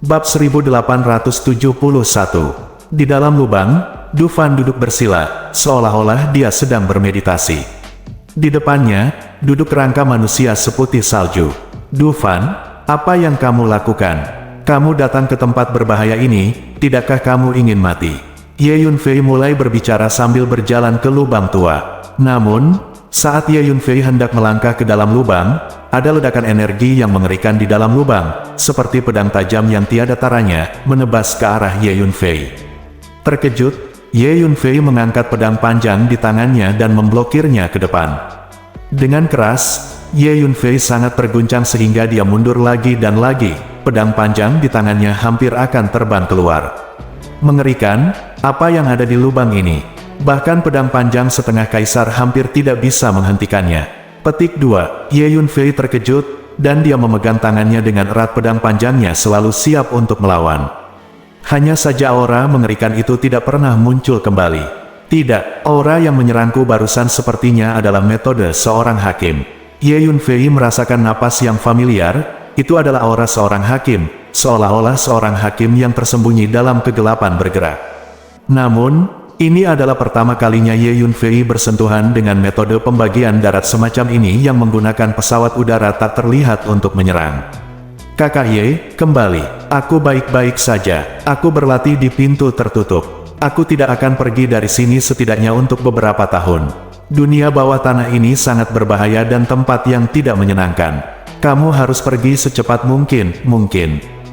Bab 1871. Di dalam lubang, Du Fan duduk bersila, seolah-olah dia sedang bermeditasi. Di depannya, duduk kerangka manusia seputih salju. Du Fan, apa yang kamu lakukan? Kamu datang ke tempat berbahaya ini, tidakkah kamu ingin mati? Ye Yunfei mulai berbicara sambil berjalan ke lubang tua. Namun, saat Ye Yunfei hendak melangkah ke dalam lubang, ada ledakan energi yang mengerikan di dalam lubang, seperti pedang tajam yang tiada taranya, menebas ke arah Ye Yunfei. Terkejut, Ye Yunfei mengangkat pedang panjang di tangannya dan memblokirnya ke depan. Dengan keras, Ye Yunfei sangat terguncang sehingga dia mundur lagi dan lagi, pedang panjang di tangannya hampir akan terbang keluar. Mengerikan, apa yang ada di lubang ini? Bahkan pedang panjang setengah kaisar hampir tidak bisa menghentikannya. Petik 2. Ye Yunfei terkejut, dan dia memegang tangannya dengan erat, pedang panjangnya selalu siap untuk melawan. Hanya saja aura mengerikan itu tidak pernah muncul kembali. Tidak, aura yang menyerangku barusan sepertinya adalah metode seorang hakim. Ye Yunfei merasakan napas yang familiar, itu adalah aura seorang hakim, seolah-olah seorang hakim yang tersembunyi dalam kegelapan bergerak. Namun, ini adalah pertama kalinya Ye Yunfei bersentuhan dengan metode pembagian darat semacam ini yang menggunakan pesawat udara tak terlihat untuk menyerang. Kakak Ye, kembali. Aku baik-baik saja. Aku berlatih di pintu tertutup. Aku tidak akan pergi dari sini setidaknya untuk beberapa tahun. Dunia bawah tanah ini sangat berbahaya dan tempat yang tidak menyenangkan. Kamu harus pergi secepat mungkin.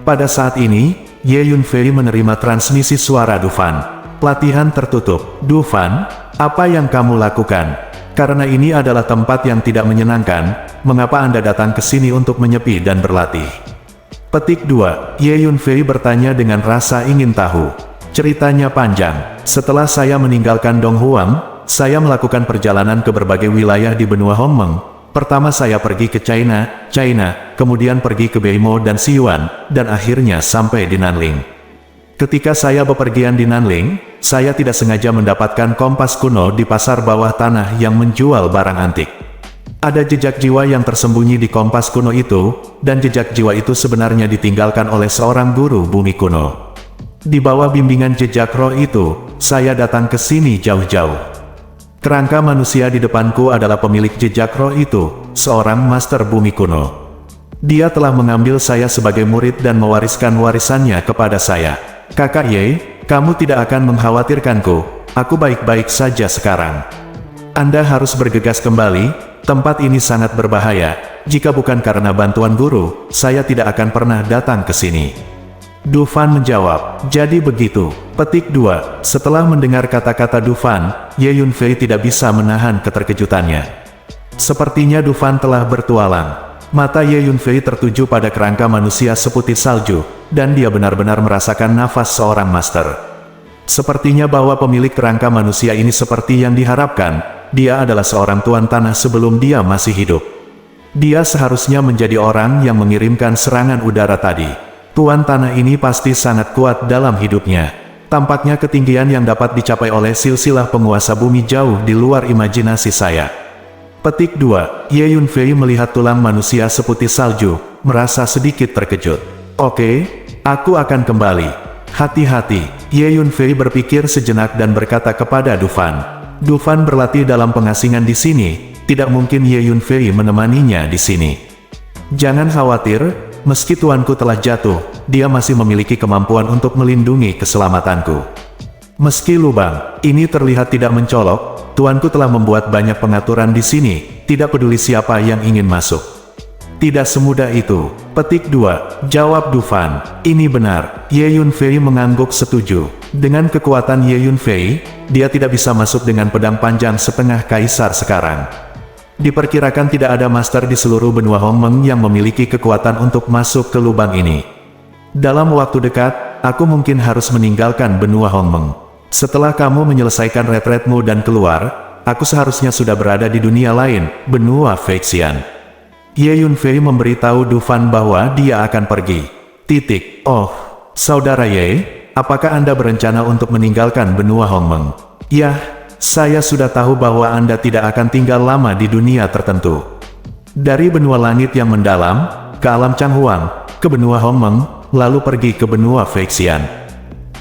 Pada saat ini, Ye Yunfei menerima transmisi suara Du Fan. Pelatihan tertutup. Du Fan, apa yang kamu lakukan? Karena ini adalah tempat yang tidak menyenangkan, mengapa Anda datang ke sini untuk menyepi dan berlatih? Petik 2. Ye Yunfei bertanya dengan rasa ingin tahu. Ceritanya panjang. Setelah saya meninggalkan Dong Huang, saya melakukan perjalanan ke berbagai wilayah di benua Hongmeng. Pertama saya pergi ke China, kemudian pergi ke Beimo dan Sichuan, dan akhirnya sampai di Nanling. Ketika saya bepergian di Nanling, saya tidak sengaja mendapatkan kompas kuno di pasar bawah tanah yang menjual barang antik. Ada jejak jiwa yang tersembunyi di kompas kuno itu, dan jejak jiwa itu sebenarnya ditinggalkan oleh seorang guru bumi kuno. Di bawah bimbingan jejak roh itu, saya datang ke sini jauh-jauh. Kerangka manusia di depanku adalah pemilik jejak roh itu, seorang master bumi kuno. Dia telah mengambil saya sebagai murid dan mewariskan warisannya kepada saya. Kakak Ye, kamu tidak akan mengkhawatirkanku, aku baik-baik saja sekarang. Anda harus bergegas kembali, tempat ini sangat berbahaya, jika bukan karena bantuan guru, saya tidak akan pernah datang ke sini. Du Fan menjawab, jadi begitu. Petik 2. Setelah mendengar kata-kata Du Fan, Ye Yunfei tidak bisa menahan keterkejutannya. Sepertinya Du Fan telah bertualang. Mata Ye Yunfei tertuju pada kerangka manusia seputih salju, dan dia benar-benar merasakan nafas seorang master. Sepertinya bahwa pemilik kerangka manusia ini seperti yang diharapkan, dia adalah seorang tuan tanah sebelum dia masih hidup. Dia seharusnya menjadi orang yang mengirimkan serangan udara tadi. Tuan tanah ini pasti sangat kuat dalam hidupnya. Tampaknya ketinggian yang dapat dicapai oleh silsilah penguasa bumi jauh di luar imajinasi saya. Petik 2. Ye Yunfei melihat tulang manusia seputih salju, merasa sedikit terkejut. Oke, aku akan kembali. Hati-hati. Ye Yunfei berpikir sejenak dan berkata kepada Du Fan. Du Fan berlatih dalam pengasingan di sini, tidak mungkin Ye Yunfei menemaninya di sini. Jangan khawatir, meski tuanku telah jatuh, dia masih memiliki kemampuan untuk melindungi keselamatanku. Meski lubang ini terlihat tidak mencolok, tuanku telah membuat banyak pengaturan di sini, tidak peduli siapa yang ingin masuk. Tidak semudah itu. Petik 2. Jawab Du Fan. Ini benar. Ye Yunfei mengangguk setuju. Dengan kekuatan Ye Yunfei, dia tidak bisa masuk dengan pedang panjang setengah kaisar sekarang. Diperkirakan tidak ada master di seluruh benua Hongmeng yang memiliki kekuatan untuk masuk ke lubang ini. Dalam waktu dekat, aku mungkin harus meninggalkan benua Hongmeng. Setelah kamu menyelesaikan retretmu dan keluar, aku seharusnya sudah berada di dunia lain, benua Feixian. Ye Yunfei memberitahu Du Fan bahwa dia akan pergi. Oh, saudara Ye, apakah Anda berencana untuk meninggalkan benua Hongmeng? Yah, saya sudah tahu bahwa Anda tidak akan tinggal lama di dunia tertentu. Dari benua langit yang mendalam, ke alam Changhuang, ke benua Hongmeng, lalu pergi ke benua Veixian.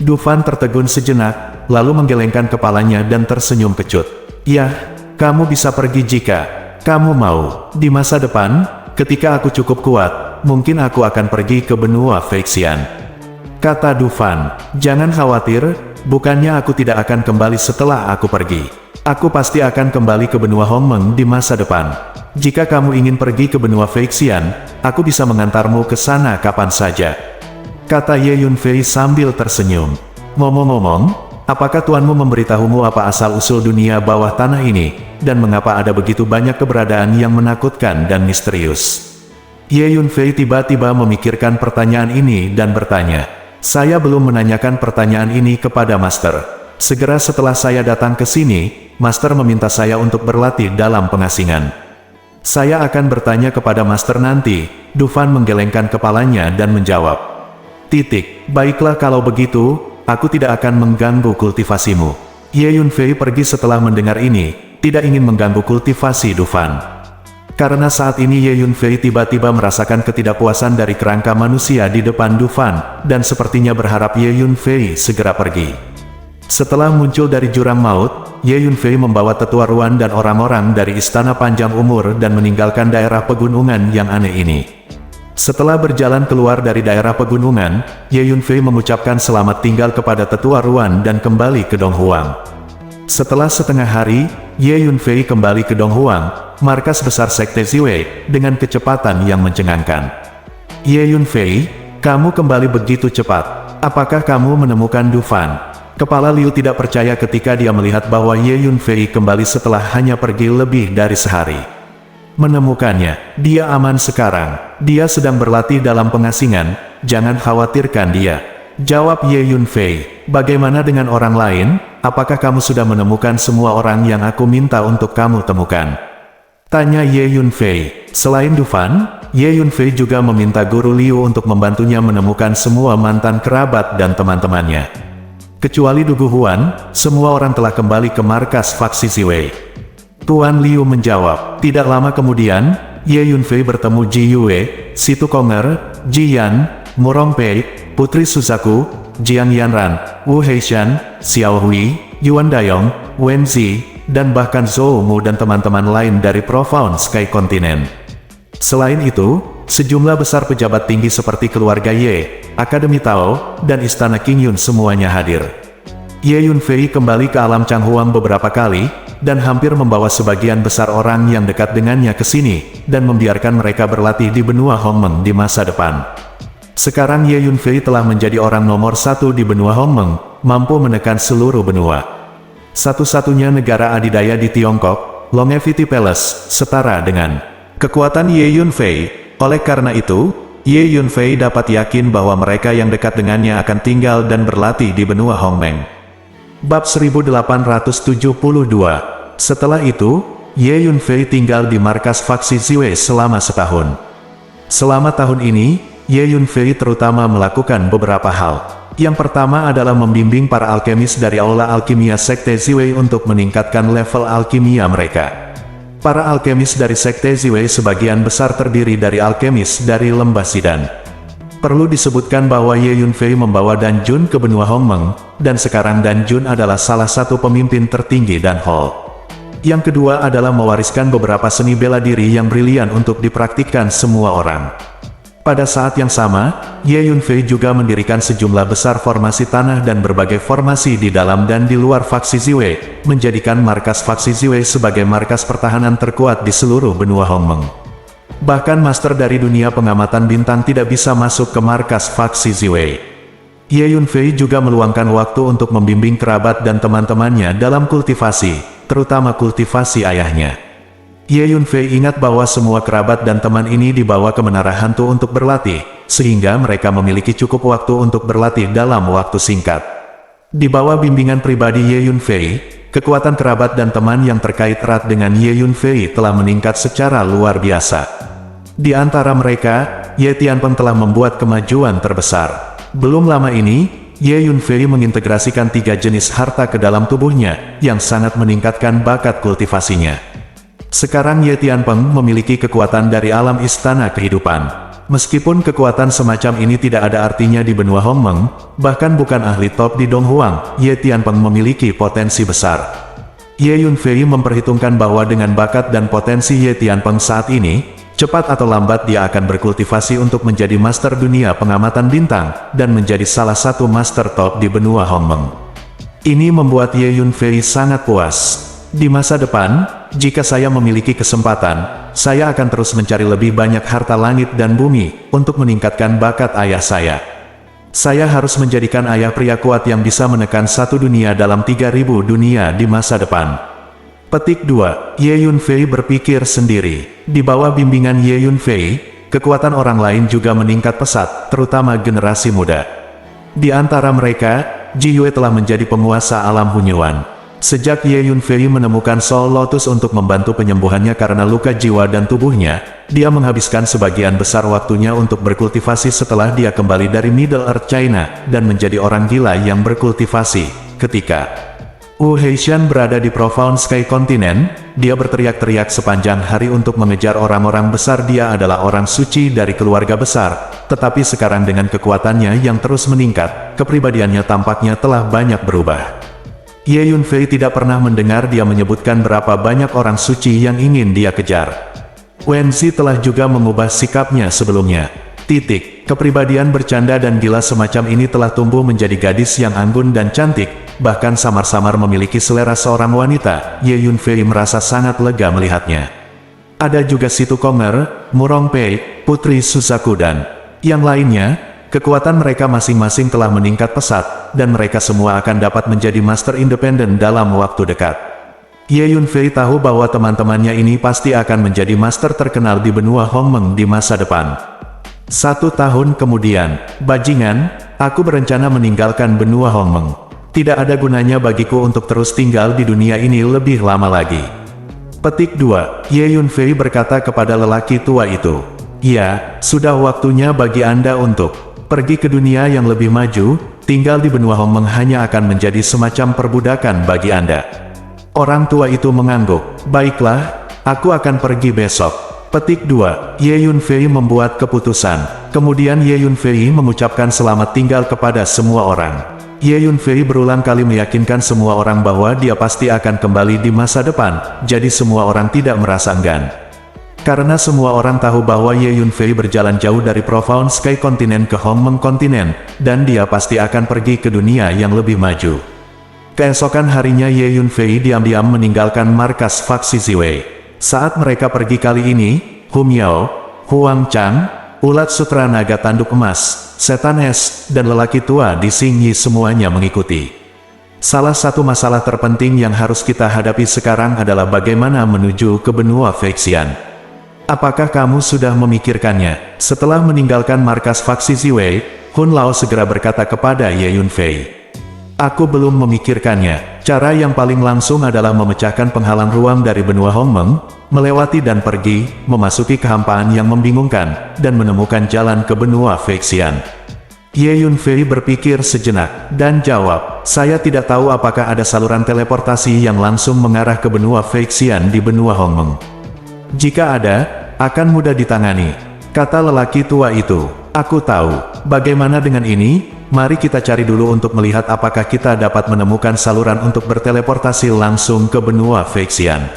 Dufan tertegun sejenak, lalu menggelengkan kepalanya dan tersenyum kecut. "Ya, kamu bisa pergi jika kamu mau. Di masa depan, ketika aku cukup kuat, mungkin aku akan pergi ke benua Veixian," kata Dufan. "Jangan khawatir, bukannya aku tidak akan kembali setelah aku pergi. Aku pasti akan kembali ke benua Hongmeng di masa depan. Jika kamu ingin pergi ke benua Veixian, aku bisa mengantarmu ke sana kapan saja," kata Ye Yunfei sambil tersenyum. "Ngomong-ngomong, apakah tuanmu memberitahumu apa asal-usul dunia bawah tanah ini, dan mengapa ada begitu banyak keberadaan yang menakutkan dan misterius?" Ye Yunfei tiba-tiba memikirkan pertanyaan ini dan bertanya, "Saya belum menanyakan pertanyaan ini kepada Master. Segera setelah saya datang ke sini, Master meminta saya untuk berlatih dalam pengasingan. Saya akan bertanya kepada Master nanti." Dufan menggelengkan kepalanya dan menjawab, "Baiklah kalau begitu, aku tidak akan mengganggu kultivasimu." Ye Yunfei pergi setelah mendengar ini, tidak ingin mengganggu kultivasi Dufan. Karena saat ini Ye Yunfei tiba-tiba merasakan ketidakpuasan dari kerangka manusia di depan Dufan, dan sepertinya berharap Ye Yunfei segera pergi. Setelah muncul dari jurang maut, Ye Yunfei membawa tetua Ruan dan orang-orang dari istana panjang umur dan meninggalkan daerah pegunungan yang aneh ini. Setelah berjalan keluar dari daerah pegunungan, Ye Yunfei mengucapkan selamat tinggal kepada tetua Ruan dan kembali ke Donghuang. Setelah setengah hari, Ye Yunfei kembali ke Donghuang, markas besar Sekte Ziwei, dengan kecepatan yang mencengangkan. "Ye Yunfei, kamu kembali begitu cepat. Apakah kamu menemukan Dufan?" Kepala Liu tidak percaya ketika dia melihat bahwa Ye Yunfei kembali setelah hanya pergi lebih dari sehari. "Menemukannya, dia aman sekarang. Dia sedang berlatih dalam pengasingan, jangan khawatirkan dia," jawab Ye Yunfei. "Bagaimana dengan orang lain? Apakah kamu sudah menemukan semua orang yang aku minta untuk kamu temukan?" tanya Ye Yunfei. Selain Dufan, Ye Yunfei juga meminta Guru Liu untuk membantunya menemukan semua mantan kerabat dan teman-temannya. Kecuali Dugu Huan, semua orang telah kembali ke markas faksi Ziwei. Tuan Liu menjawab. Tidak lama kemudian, Ye Yunfei bertemu Ji Yue, Situ Konger, Ji Yan, Murong Pei, Putri Suzaku, Jiang Yanran, Wu Heishan, Xiao Hui, Yuan Dayong, Wen Zi, dan bahkan Zhou Mu dan teman-teman lain dari Profound Sky Continent. Selain itu, sejumlah besar pejabat tinggi seperti keluarga Ye, Akademi Tao, dan Istana Qingyun semuanya hadir. Ye Yunfei kembali ke alam Changhuang beberapa kali, dan hampir membawa sebagian besar orang yang dekat dengannya ke sini, dan membiarkan mereka berlatih di benua Hongmeng di masa depan. Sekarang Ye Yunfei telah menjadi orang nomor 1 di benua Hongmeng, mampu menekan seluruh benua. Satu-satunya negara adidaya di Tiongkok, Longevity Palace, setara dengan kekuatan Ye Yunfei. Oleh karena itu, Ye Yunfei dapat yakin bahwa mereka yang dekat dengannya akan tinggal dan berlatih di benua Hongmeng. Bab 1872. Setelah itu, Ye Yunfei tinggal di markas faksi Ziwei selama setahun. Selama tahun ini, Ye Yunfei terutama melakukan beberapa hal. Yang pertama adalah membimbing para alkemis dari Aula Alkimia Sekte Ziwei untuk meningkatkan level alkimia mereka. Para alkemis dari Sekte Ziwei sebagian besar terdiri dari alkemis dari Lembah Sidan. Perlu disebutkan bahwa Ye Yunfei membawa Dan Jun ke benua Hongmeng, dan sekarang Dan Jun adalah salah satu pemimpin tertinggi Dan Hall. Yang kedua adalah mewariskan beberapa seni bela diri yang brilian untuk dipraktikkan semua orang. Pada saat yang sama, Ye Yunfei juga mendirikan sejumlah besar formasi tanah dan berbagai formasi di dalam dan di luar faksi Ziwei, menjadikan markas faksi Ziwei sebagai markas pertahanan terkuat di seluruh benua Hongmeng. Bahkan master dari dunia pengamatan bintang tidak bisa masuk ke markas faksi Ziwei. Ye Yunfei juga meluangkan waktu untuk membimbing kerabat dan teman-temannya dalam kultivasi, terutama kultivasi ayahnya. Ye Yunfei ingat bahwa semua kerabat dan teman ini dibawa ke Menara Hantu untuk berlatih, sehingga mereka memiliki cukup waktu untuk berlatih dalam waktu singkat. Di bawah bimbingan pribadi Ye Yunfei, kekuatan kerabat dan teman yang terkait erat dengan Ye Yunfei telah meningkat secara luar biasa. Di antara mereka, Ye Tianpeng telah membuat kemajuan terbesar. Belum lama ini, Ye Yunfei mengintegrasikan 3 jenis harta ke dalam tubuhnya, yang sangat meningkatkan bakat kultivasinya. Sekarang Ye Tianpeng memiliki kekuatan dari alam istana kehidupan. Meskipun kekuatan semacam ini tidak ada artinya di benua Hongmeng, bahkan bukan ahli top di Donghuang, Ye Tianpeng memiliki potensi besar. Ye Yunfei memperhitungkan bahwa dengan bakat dan potensi Ye Tianpeng saat ini, cepat atau lambat dia akan berkultivasi untuk menjadi master dunia pengamatan bintang, dan menjadi salah satu master top di benua Hongmeng. Ini membuat Ye Yunfei sangat puas. Di masa depan, jika saya memiliki kesempatan, saya akan terus mencari lebih banyak harta langit dan bumi, untuk meningkatkan bakat ayah saya. Saya harus menjadikan ayah pria kuat yang bisa menekan satu dunia dalam 3000 dunia di masa depan. Petik 2. Ye Yunfei berpikir sendiri. Di bawah bimbingan Ye Yunfei, kekuatan orang lain juga meningkat pesat, terutama generasi muda. Di antara mereka, Ji Yue telah menjadi penguasa alam Hunyuan. Sejak Ye Yunfei menemukan Soul Lotus untuk membantu penyembuhannya karena luka jiwa dan tubuhnya, dia menghabiskan sebagian besar waktunya untuk berkultivasi setelah dia kembali dari Middle Earth China, dan menjadi orang gila yang berkultivasi. Ketika Wu Heishan berada di Profound Sky Continent, dia berteriak-teriak sepanjang hari untuk mengejar orang-orang besar. Dia adalah orang suci dari keluarga besar, tetapi sekarang dengan kekuatannya yang terus meningkat, kepribadiannya tampaknya telah banyak berubah. Ye Yunfei tidak pernah mendengar dia menyebutkan berapa banyak orang suci yang ingin dia kejar. Wen Zi telah juga mengubah sikapnya sebelumnya. Kepribadian bercanda dan gila semacam ini telah tumbuh menjadi gadis yang anggun dan cantik, bahkan samar-samar memiliki selera seorang wanita. Ye Yunfei merasa sangat lega melihatnya. Ada juga Situ Konger, Murong Pei, Putri Suzaku dan yang lainnya. Kekuatan mereka masing-masing telah meningkat pesat, dan mereka semua akan dapat menjadi master independen dalam waktu dekat. Ye Yunfei tahu bahwa teman-temannya ini pasti akan menjadi master terkenal di benua Hongmeng di masa depan. 1 tahun kemudian, bajingan, aku berencana meninggalkan benua Hongmeng. Tidak ada gunanya bagiku untuk terus tinggal di dunia ini lebih lama lagi. Petik 2. Ye Yunfei berkata kepada lelaki tua itu, "Ya, sudah waktunya bagi Anda untuk pergi ke dunia yang lebih maju. Tinggal di benua Hongmeng hanya akan menjadi semacam perbudakan bagi Anda." Orang tua itu mengangguk. "Baiklah, aku akan pergi besok." Petik 2. Ye Yunfei membuat keputusan. Kemudian Ye Yunfei mengucapkan selamat tinggal kepada semua orang. Ye Yunfei berulang kali meyakinkan semua orang bahwa dia pasti akan kembali di masa depan, jadi semua orang tidak merasa enggan. Karena semua orang tahu bahwa Ye Yunfei berjalan jauh dari Profound Sky Continent ke Hongmeng Continent, dan dia pasti akan pergi ke dunia yang lebih maju. Keesokan harinya Ye Yunfei diam-diam meninggalkan markas faksi Ziwei. Saat mereka pergi kali ini, Hu Miao, Huang Chang, Ulat Sutra Naga Tanduk Emas, Setan Es, dan lelaki tua di Xing Yi semuanya mengikuti. Salah satu masalah terpenting yang harus kita hadapi sekarang adalah bagaimana menuju ke benua Feixian. Apakah kamu sudah memikirkannya? Setelah meninggalkan markas faksi Ziwei, Hun Lao segera berkata kepada Ye Yunfei, "Aku belum memikirkannya. Cara yang paling langsung adalah memecahkan penghalang ruang dari benua Hongmeng, melewati dan pergi, memasuki kehampaan yang membingungkan, dan menemukan jalan ke benua Feixian." Ye Yunfei berpikir sejenak, dan jawab, "Saya tidak tahu apakah ada saluran teleportasi yang langsung mengarah ke benua Feixian di benua Hongmeng. Jika ada, akan mudah ditangani," kata lelaki tua itu. "Aku tahu. Bagaimana dengan ini? Mari kita cari dulu untuk melihat apakah kita dapat menemukan saluran untuk berteleportasi langsung ke benua Feixian.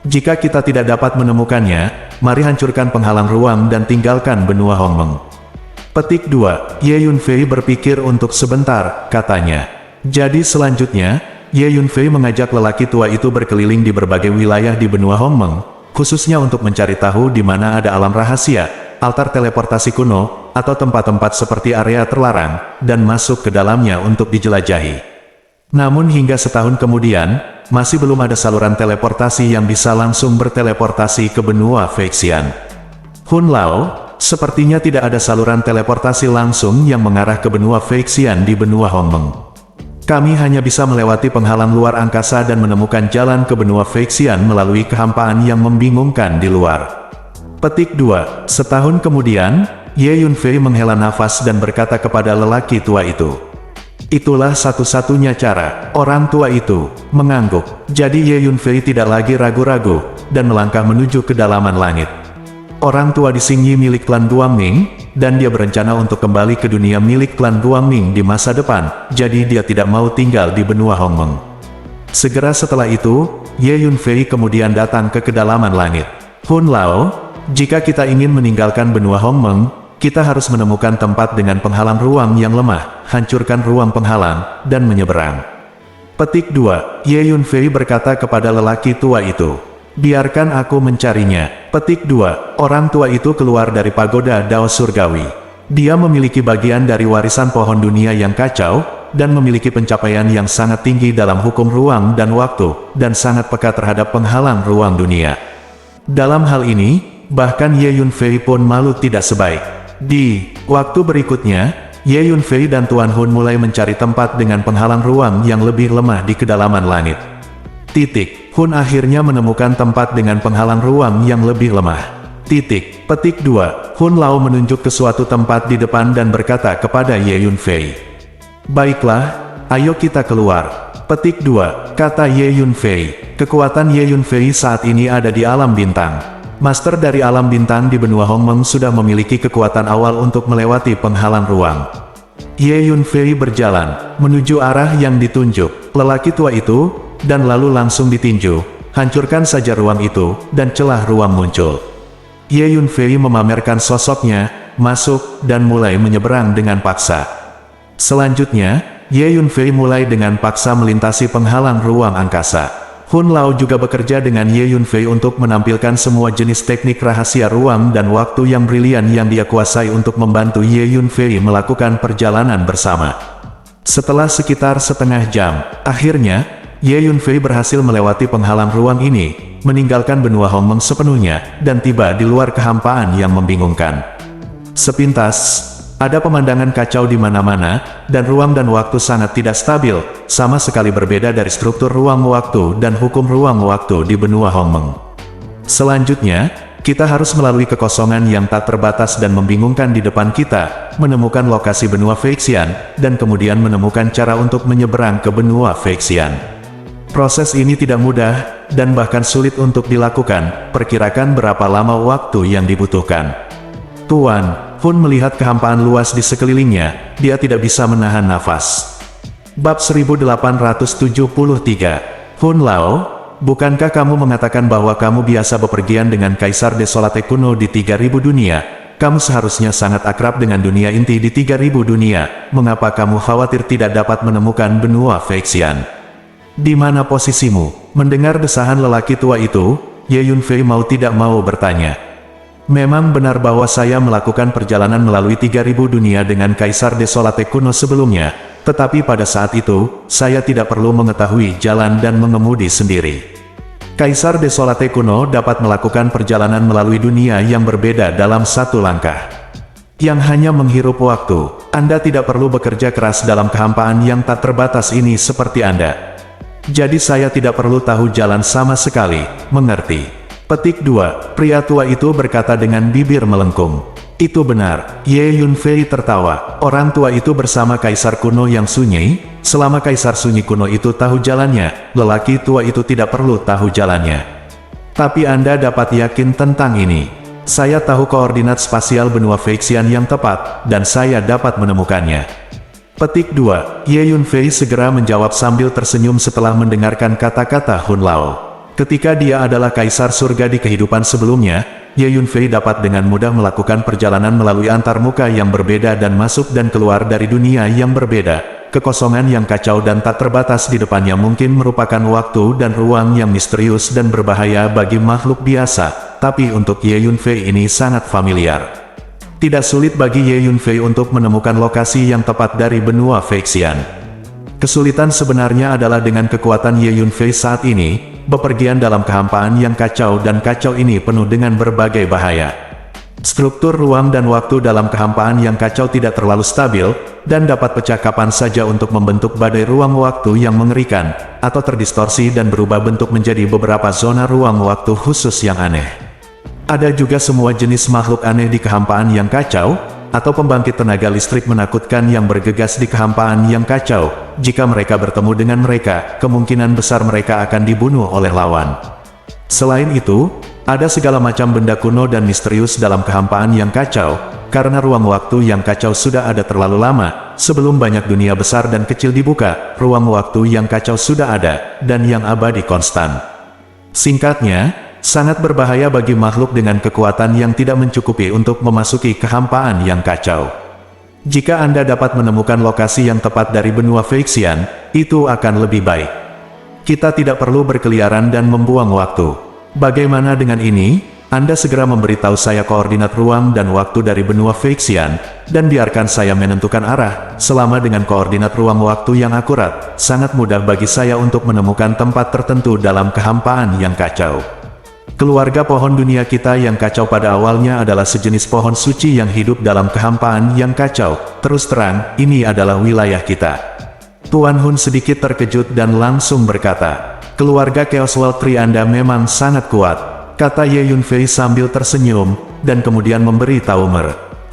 Jika kita tidak dapat menemukannya, mari hancurkan penghalang ruang dan tinggalkan benua Hongmeng." Petik 2. Ye Yunfei berpikir untuk sebentar, katanya. Jadi selanjutnya, Ye Yunfei mengajak lelaki tua itu berkeliling di berbagai wilayah di benua Hongmeng, khususnya untuk mencari tahu di mana ada alam rahasia, altar teleportasi kuno, atau tempat-tempat seperti area terlarang, dan masuk ke dalamnya untuk dijelajahi. Namun hingga setahun kemudian, masih belum ada saluran teleportasi yang bisa langsung berteleportasi ke benua Feixian. Hun Lao, sepertinya tidak ada saluran teleportasi langsung yang mengarah ke benua Feixian di benua Hongmeng. Kami hanya bisa melewati penghalang luar angkasa dan menemukan jalan ke benua Feixian melalui kehampaan yang membingungkan di luar. Petik 2. Setahun kemudian, Ye Yunfei menghela nafas dan berkata kepada lelaki tua itu, "Itulah satu-satunya cara." Orang tua itu mengangguk. Jadi Ye Yunfei tidak lagi ragu-ragu, dan melangkah menuju kedalaman langit. orang tua di Xingyi milik klan Guangming, dan dia berencana untuk kembali ke dunia milik klan Guangming di masa depan, jadi dia tidak mau tinggal di benua Hongmeng. Segera setelah itu, Ye Yunfei kemudian datang ke kedalaman langit. Hun Lao, jika kita ingin meninggalkan benua Hongmeng, kita harus menemukan tempat dengan penghalang ruang yang lemah, hancurkan ruang penghalang, dan menyeberang. Petik 2. Ye Yunfei berkata kepada lelaki tua itu, biarkan aku mencarinya. Petik 2. Orang tua itu keluar dari pagoda Dao Surgawi. Dia memiliki bagian dari warisan pohon dunia yang kacau, dan memiliki pencapaian yang sangat tinggi dalam hukum ruang dan waktu, dan sangat peka terhadap penghalang ruang dunia. Dalam hal ini, bahkan Ye Yunfei pun malu tidak sebaik. Di waktu berikutnya, Ye Yunfei dan Tuan Hun mulai mencari tempat dengan penghalang ruang yang lebih lemah di kedalaman langit. Hun akhirnya menemukan tempat dengan penghalang ruang yang lebih lemah. Petik 2. Hun Lao menunjuk ke suatu tempat di depan dan berkata kepada Ye Yunfei, baiklah, ayo kita keluar. Petik 2. Kata Ye Yunfei. Kekuatan Ye Yunfei saat ini ada di alam bintang. Master dari alam bintang di benua Hongmeng sudah memiliki kekuatan awal untuk melewati penghalang ruang. Ye Yunfei berjalan menuju arah yang ditunjuk lelaki tua itu, dan lalu langsung ditinju. Hancurkan saja ruang itu, dan celah ruang muncul. Ye Yunfei memamerkan sosoknya, masuk, dan mulai menyeberang dengan paksa. Selanjutnya, Ye Yunfei mulai dengan paksa melintasi penghalang ruang angkasa. Hun Lao juga bekerja dengan Ye Yunfei untuk menampilkan semua jenis teknik rahasia ruang dan waktu yang brilian yang dia kuasai untuk membantu Ye Yunfei melakukan perjalanan bersama. Setelah sekitar setengah jam, akhirnya, Ye Yunfei berhasil melewati penghalang ruang ini, meninggalkan benua Hongmeng sepenuhnya, dan tiba di luar kehampaan yang membingungkan. Sepintas, ada pemandangan kacau di mana-mana, dan ruang dan waktu sangat tidak stabil, sama sekali berbeda dari struktur ruang waktu dan hukum ruang waktu di benua Hongmeng. Selanjutnya, kita harus melalui kekosongan yang tak terbatas dan membingungkan di depan kita, menemukan lokasi benua Feixian, dan kemudian menemukan cara untuk menyeberang ke benua Feixian. Proses ini tidak mudah, dan bahkan sulit untuk dilakukan. Perkirakan berapa lama waktu yang dibutuhkan. Tuan Hun melihat kehampaan luas di sekelilingnya, dia tidak bisa menahan nafas. Bab 1873. Hun Lao, bukankah kamu mengatakan bahwa kamu biasa bepergian dengan Kaisar Desolate kuno di 3000 dunia? Kamu seharusnya sangat akrab dengan dunia inti di 3000 dunia. Mengapa kamu khawatir tidak dapat menemukan benua Feixian? Di mana posisimu? Mendengar desahan lelaki tua itu, Ye Yunfei mau tidak mau bertanya. Memang benar bahwa saya melakukan perjalanan melalui 3000 dunia dengan Kaisar Desolate kuno sebelumnya, tetapi pada saat itu, saya tidak perlu mengetahui jalan dan mengemudi sendiri. Kaisar Desolate kuno dapat melakukan perjalanan melalui dunia yang berbeda dalam satu langkah. Yang hanya menghirup waktu, Anda tidak perlu bekerja keras dalam kehampaan yang tak terbatas ini seperti Anda. Jadi saya tidak perlu tahu jalan sama sekali, mengerti? Petik 2. Pria tua itu berkata dengan bibir melengkung. Itu benar. Ye Yunfei tertawa. Orang tua itu bersama Kaisar kuno yang sunyi. Selama Kaisar sunyi kuno itu tahu jalannya, lelaki tua itu tidak perlu tahu jalannya. Tapi Anda dapat yakin tentang ini. Saya tahu koordinat spasial benua Feixian yang tepat, dan saya dapat menemukannya. Petik 2. Ye Yunfei segera menjawab sambil tersenyum setelah mendengarkan kata-kata Hun Lao. Ketika dia adalah Kaisar Surga di kehidupan sebelumnya, Ye Yunfei dapat dengan mudah melakukan perjalanan melalui antar muka yang berbeda dan masuk dan keluar dari dunia yang berbeda. Kekosongan yang kacau dan tak terbatas di depannya mungkin merupakan waktu dan ruang yang misterius dan berbahaya bagi makhluk biasa, tapi untuk Ye Yunfei ini sangat familiar. Tidak sulit bagi Ye Yunfei untuk menemukan lokasi yang tepat dari benua Feixian. Kesulitan sebenarnya adalah dengan kekuatan Ye Yunfei saat ini, bepergian dalam kehampaan yang kacau dan kacau ini penuh dengan berbagai bahaya. Struktur ruang dan waktu dalam kehampaan yang kacau tidak terlalu stabil, dan dapat pecah kapan saja untuk membentuk badai ruang waktu yang mengerikan, atau terdistorsi dan berubah bentuk menjadi beberapa zona ruang waktu khusus yang aneh. Ada juga semua jenis makhluk aneh di kehampaan yang kacau, atau pembangkit tenaga listrik menakutkan yang bergegas di kehampaan yang kacau. Jika mereka bertemu dengan mereka, kemungkinan besar mereka akan dibunuh oleh lawan. Selain itu, Ada segala macam benda kuno dan misterius dalam kehampaan yang kacau, karena ruang waktu yang kacau sudah ada terlalu lama. Sebelum banyak dunia besar dan kecil dibuka, ruang waktu yang kacau sudah ada, dan yang abadi konstan. Singkatnya, sangat berbahaya bagi makhluk dengan kekuatan yang tidak mencukupi untuk memasuki kehampaan yang kacau. Jika Anda dapat menemukan lokasi yang tepat dari benua Phyrexian, itu akan lebih baik. Kita tidak perlu berkeliaran dan membuang waktu. Bagaimana dengan ini? Anda segera memberitahu saya koordinat ruang dan waktu dari benua Phyrexian, dan biarkan saya menentukan arah. Selama dengan koordinat ruang waktu yang akurat, sangat mudah bagi saya untuk menemukan tempat tertentu dalam kehampaan yang kacau. Keluarga pohon dunia kita yang kacau pada awalnya adalah sejenis pohon suci yang hidup dalam kehampaan yang kacau. Terus terang, ini adalah wilayah kita. Tuan Hun sedikit terkejut dan langsung berkata, "Keluarga Chaos World Tree Anda memang sangat kuat," kata Ye Yunfei sambil tersenyum, dan kemudian memberi tahu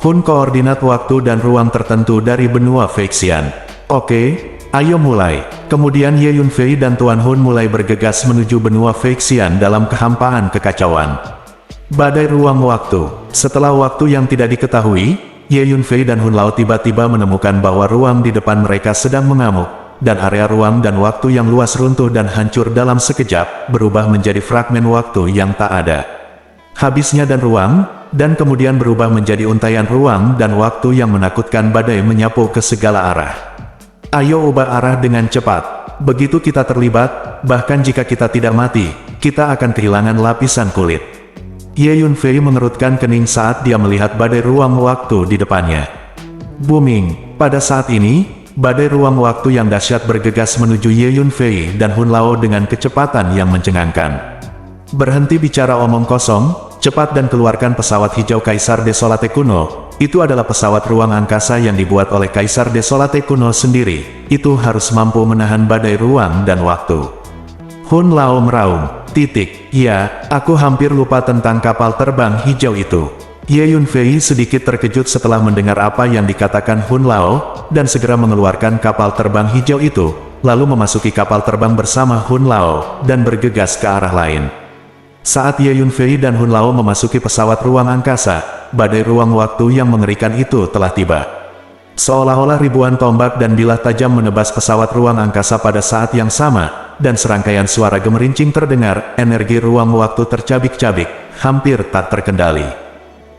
Hun koordinat waktu dan ruang tertentu dari benua Phyrexian. "Oke, ayo mulai." Kemudian Ye Yunfei dan Tuan Hun mulai bergegas menuju benua Phyrexian dalam kehampaan kekacauan. Badai ruang waktu. Setelah waktu yang tidak diketahui, Ye Yunfei dan Hun Lao tiba-tiba menemukan bahwa ruang di depan mereka sedang mengamuk, dan area ruang dan waktu yang luas runtuh dan hancur dalam sekejap, berubah menjadi fragmen waktu yang tak ada habisnya dan ruang, dan kemudian berubah menjadi untaian ruang dan waktu yang menakutkan. Badai menyapu ke segala arah. "Ayo ubah arah dengan cepat. Begitu kita terlibat, bahkan jika kita tidak mati, kita akan kehilangan lapisan kulit." Ye Yunfei mengerutkan kening saat dia melihat badai ruang waktu di depannya. Booming. Pada saat ini, badai ruang waktu yang dahsyat bergegas menuju Ye Yunfei dan Hun Lao dengan kecepatan yang mencengangkan. "Berhenti bicara omong kosong, cepat dan keluarkan pesawat hijau Kaisar Desolate kuno. Itu adalah pesawat ruang angkasa yang dibuat oleh Kaisar Desolate kuno sendiri. Itu harus mampu menahan badai ruang dan waktu." Hun Lao meraung. "Ya, aku hampir lupa tentang kapal terbang hijau itu." Ye Yunfei sedikit terkejut setelah mendengar apa yang dikatakan Hun Lao, dan segera mengeluarkan kapal terbang hijau itu, lalu memasuki kapal terbang bersama Hun Lao, dan bergegas ke arah lain. Saat Ye Yunfei dan Hun Lao memasuki pesawat ruang angkasa, badai ruang waktu yang mengerikan itu telah tiba. Seolah-olah ribuan tombak dan bilah tajam menebas pesawat ruang angkasa pada saat yang sama, dan serangkaian suara gemerincing terdengar. Energi ruang waktu tercabik-cabik, hampir tak terkendali.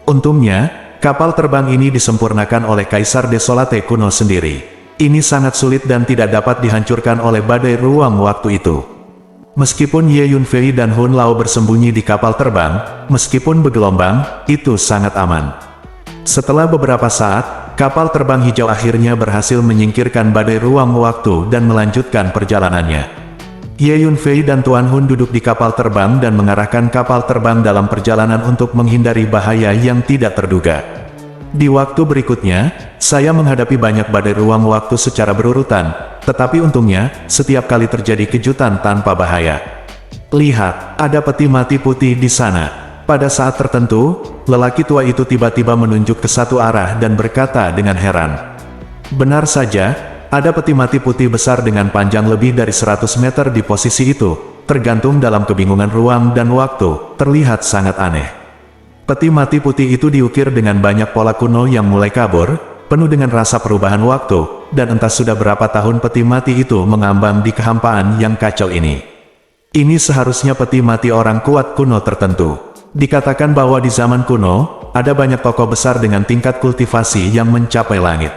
Untungnya, kapal terbang ini disempurnakan oleh Kaisar Desolate kuno sendiri. Ini sangat sulit dan tidak dapat dihancurkan oleh badai ruang waktu itu. Meskipun Ye Yunfei dan Hun Lao bersembunyi di kapal terbang, meskipun bergelombang, itu sangat aman. Setelah beberapa saat, kapal terbang hijau akhirnya berhasil menyingkirkan badai ruang waktu dan melanjutkan perjalanannya. Ye Yunfei dan Tuan Hun duduk di kapal terbang dan mengarahkan kapal terbang dalam perjalanan untuk menghindari bahaya yang tidak terduga. Di waktu berikutnya, saya menghadapi banyak badai ruang waktu secara berurutan, tetapi untungnya, setiap kali terjadi kejutan tanpa bahaya. Lihat, ada peti mati putih di sana. Pada saat tertentu, lelaki tua itu tiba-tiba menunjuk ke satu arah dan berkata dengan heran. Benar saja, ada peti mati putih besar dengan panjang lebih dari 100 meter di posisi itu, tergantung dalam kebingungan ruang dan waktu, terlihat sangat aneh. Peti mati putih itu diukir dengan banyak pola kuno yang mulai kabur, penuh dengan rasa perubahan waktu, dan entah sudah berapa tahun peti mati itu mengambang di kehampaan yang kacau ini. Ini seharusnya peti mati orang kuat kuno tertentu. Dikatakan bahwa di zaman kuno, ada banyak tokoh besar dengan tingkat kultivasi yang mencapai langit.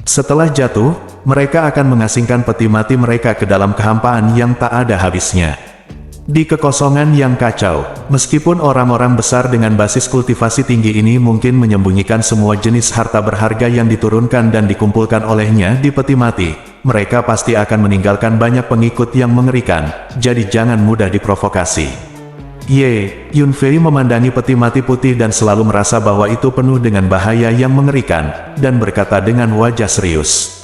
Setelah jatuh, mereka akan mengasingkan peti mati mereka ke dalam kehampaan yang tak ada habisnya. Di kekosongan yang kacau, meskipun orang-orang besar dengan basis kultivasi tinggi ini mungkin menyembunyikan semua jenis harta berharga yang diturunkan dan dikumpulkan olehnya di peti mati, mereka pasti akan meninggalkan banyak pengikut yang mengerikan, jadi jangan mudah diprovokasi. Ye Yunfei memandangi peti mati putih dan selalu merasa bahwa itu penuh dengan bahaya yang mengerikan, dan berkata dengan wajah serius.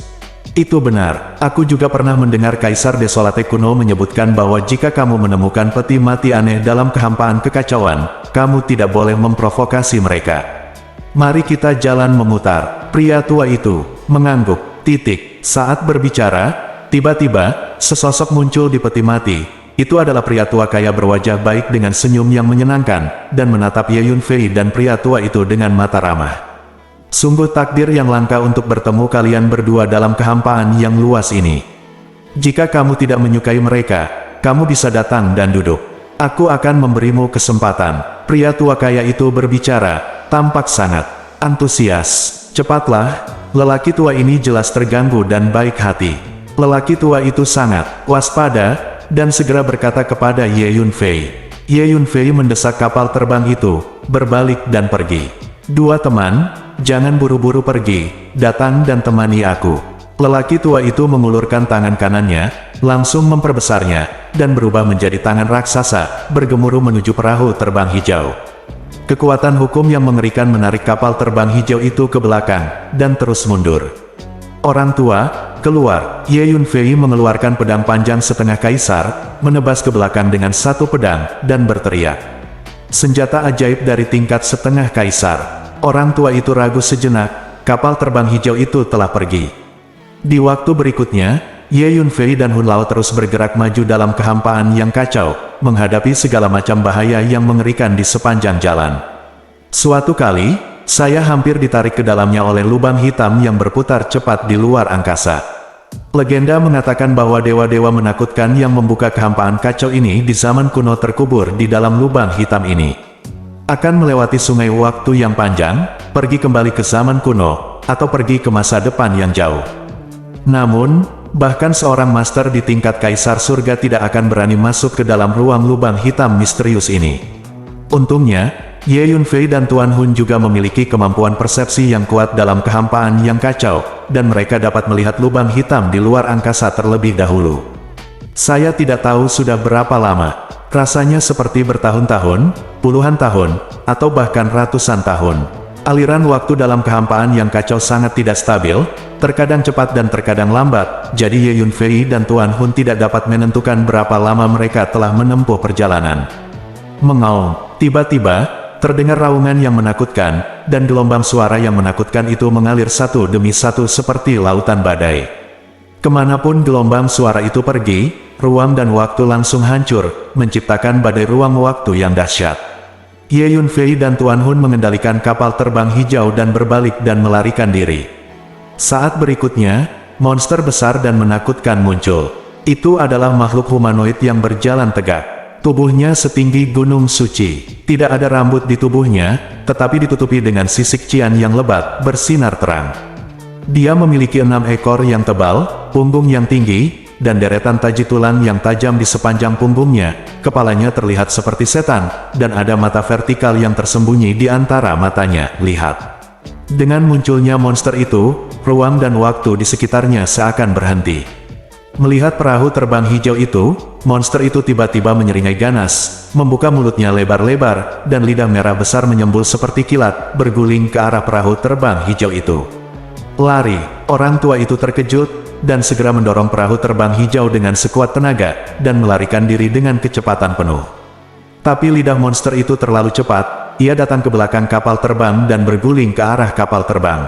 Itu benar, aku juga pernah mendengar Kaisar Desolate kuno menyebutkan bahwa jika kamu menemukan peti mati aneh dalam kehampaan kekacauan, kamu tidak boleh memprovokasi mereka. Mari kita jalan memutar. Pria tua itu mengangguk. Saat berbicara, tiba-tiba, sesosok muncul di peti mati. Itu adalah pria tua kaya berwajah baik dengan senyum yang menyenangkan, dan menatap Ye Yunfei dan pria tua itu dengan mata ramah. Sungguh takdir yang langka untuk bertemu kalian berdua dalam kehampaan yang luas ini. Jika kamu tidak menyukai mereka, kamu bisa datang dan duduk. Aku akan memberimu kesempatan. Pria tua kaya itu berbicara, tampak sangat antusias. Cepatlah, lelaki tua ini jelas terganggu dan baik hati. Lelaki tua itu sangat waspada, dan segera berkata kepada Ye Yunfei. Ye Yunfei mendesak kapal terbang itu, berbalik dan pergi. Dua teman, jangan buru-buru pergi, datang dan temani aku. Lelaki tua itu mengulurkan tangan kanannya, langsung memperbesarnya, dan berubah menjadi tangan raksasa, bergemuruh menuju perahu terbang hijau. Kekuatan hukum yang mengerikan menarik kapal terbang hijau itu ke belakang, dan terus mundur. Orang tua, keluar. Ye Yunfei mengeluarkan pedang panjang setengah kaisar, menebas ke belakang dengan satu pedang, dan berteriak. Senjata ajaib dari tingkat setengah kaisar. Orang tua itu ragu sejenak, kapal terbang hijau itu telah pergi. Di waktu berikutnya, Ye Yunfei dan Hun Lao terus bergerak maju dalam kehampaan yang kacau, menghadapi segala macam bahaya yang mengerikan di sepanjang jalan. Suatu kali, saya hampir ditarik ke dalamnya oleh lubang hitam yang berputar cepat di luar angkasa. Legenda mengatakan bahwa dewa-dewa menakutkan yang membuka kehampaan kacau ini di zaman kuno terkubur di dalam lubang hitam ini. Akan melewati sungai waktu yang panjang, pergi kembali ke zaman kuno, atau pergi ke masa depan yang jauh. Namun, bahkan seorang master di tingkat kaisar surga tidak akan berani masuk ke dalam ruang lubang hitam misterius ini. Untungnya, Ye Yunfei dan Tuan Hun juga memiliki kemampuan persepsi yang kuat dalam kehampaan yang kacau, dan mereka dapat melihat lubang hitam di luar angkasa terlebih dahulu. Saya tidak tahu sudah berapa lama, rasanya seperti bertahun-tahun, puluhan tahun, atau bahkan ratusan tahun. Aliran waktu dalam kehampaan yang kacau sangat tidak stabil, terkadang cepat dan terkadang lambat, jadi Ye Yunfei dan Tuan Hun tidak dapat menentukan berapa lama mereka telah menempuh perjalanan. Mengaum, tiba-tiba, terdengar raungan yang menakutkan, dan gelombang suara yang menakutkan itu mengalir satu demi satu seperti lautan badai. Kemanapun gelombang suara itu pergi, ruang dan waktu langsung hancur, menciptakan badai ruang waktu yang dahsyat. Ye Yunfei dan Tuan Hun mengendalikan kapal terbang hijau dan berbalik dan melarikan diri. Saat berikutnya, monster besar dan menakutkan muncul. Itu adalah makhluk humanoid yang berjalan tegak. Tubuhnya setinggi gunung suci. Tidak ada rambut di tubuhnya, tetapi ditutupi dengan sisik cian yang lebat, bersinar terang. Dia memiliki 6 ekor yang tebal, punggung yang tinggi, dan deretan taji tulang yang tajam di sepanjang punggungnya. Kepalanya terlihat seperti setan, dan ada mata vertikal yang tersembunyi di antara matanya. Lihat. Dengan munculnya monster itu, ruang dan waktu di sekitarnya seakan berhenti. Melihat perahu terbang hijau itu, monster itu tiba-tiba menyeringai ganas, membuka mulutnya lebar-lebar, dan lidah merah besar menyembul seperti kilat, berguling ke arah perahu terbang hijau itu. Lari, orang tua itu terkejut, dan segera mendorong perahu terbang hijau dengan sekuat tenaga, dan melarikan diri dengan kecepatan penuh. Tapi lidah monster itu terlalu cepat, ia datang ke belakang kapal terbang dan berguling ke arah kapal terbang.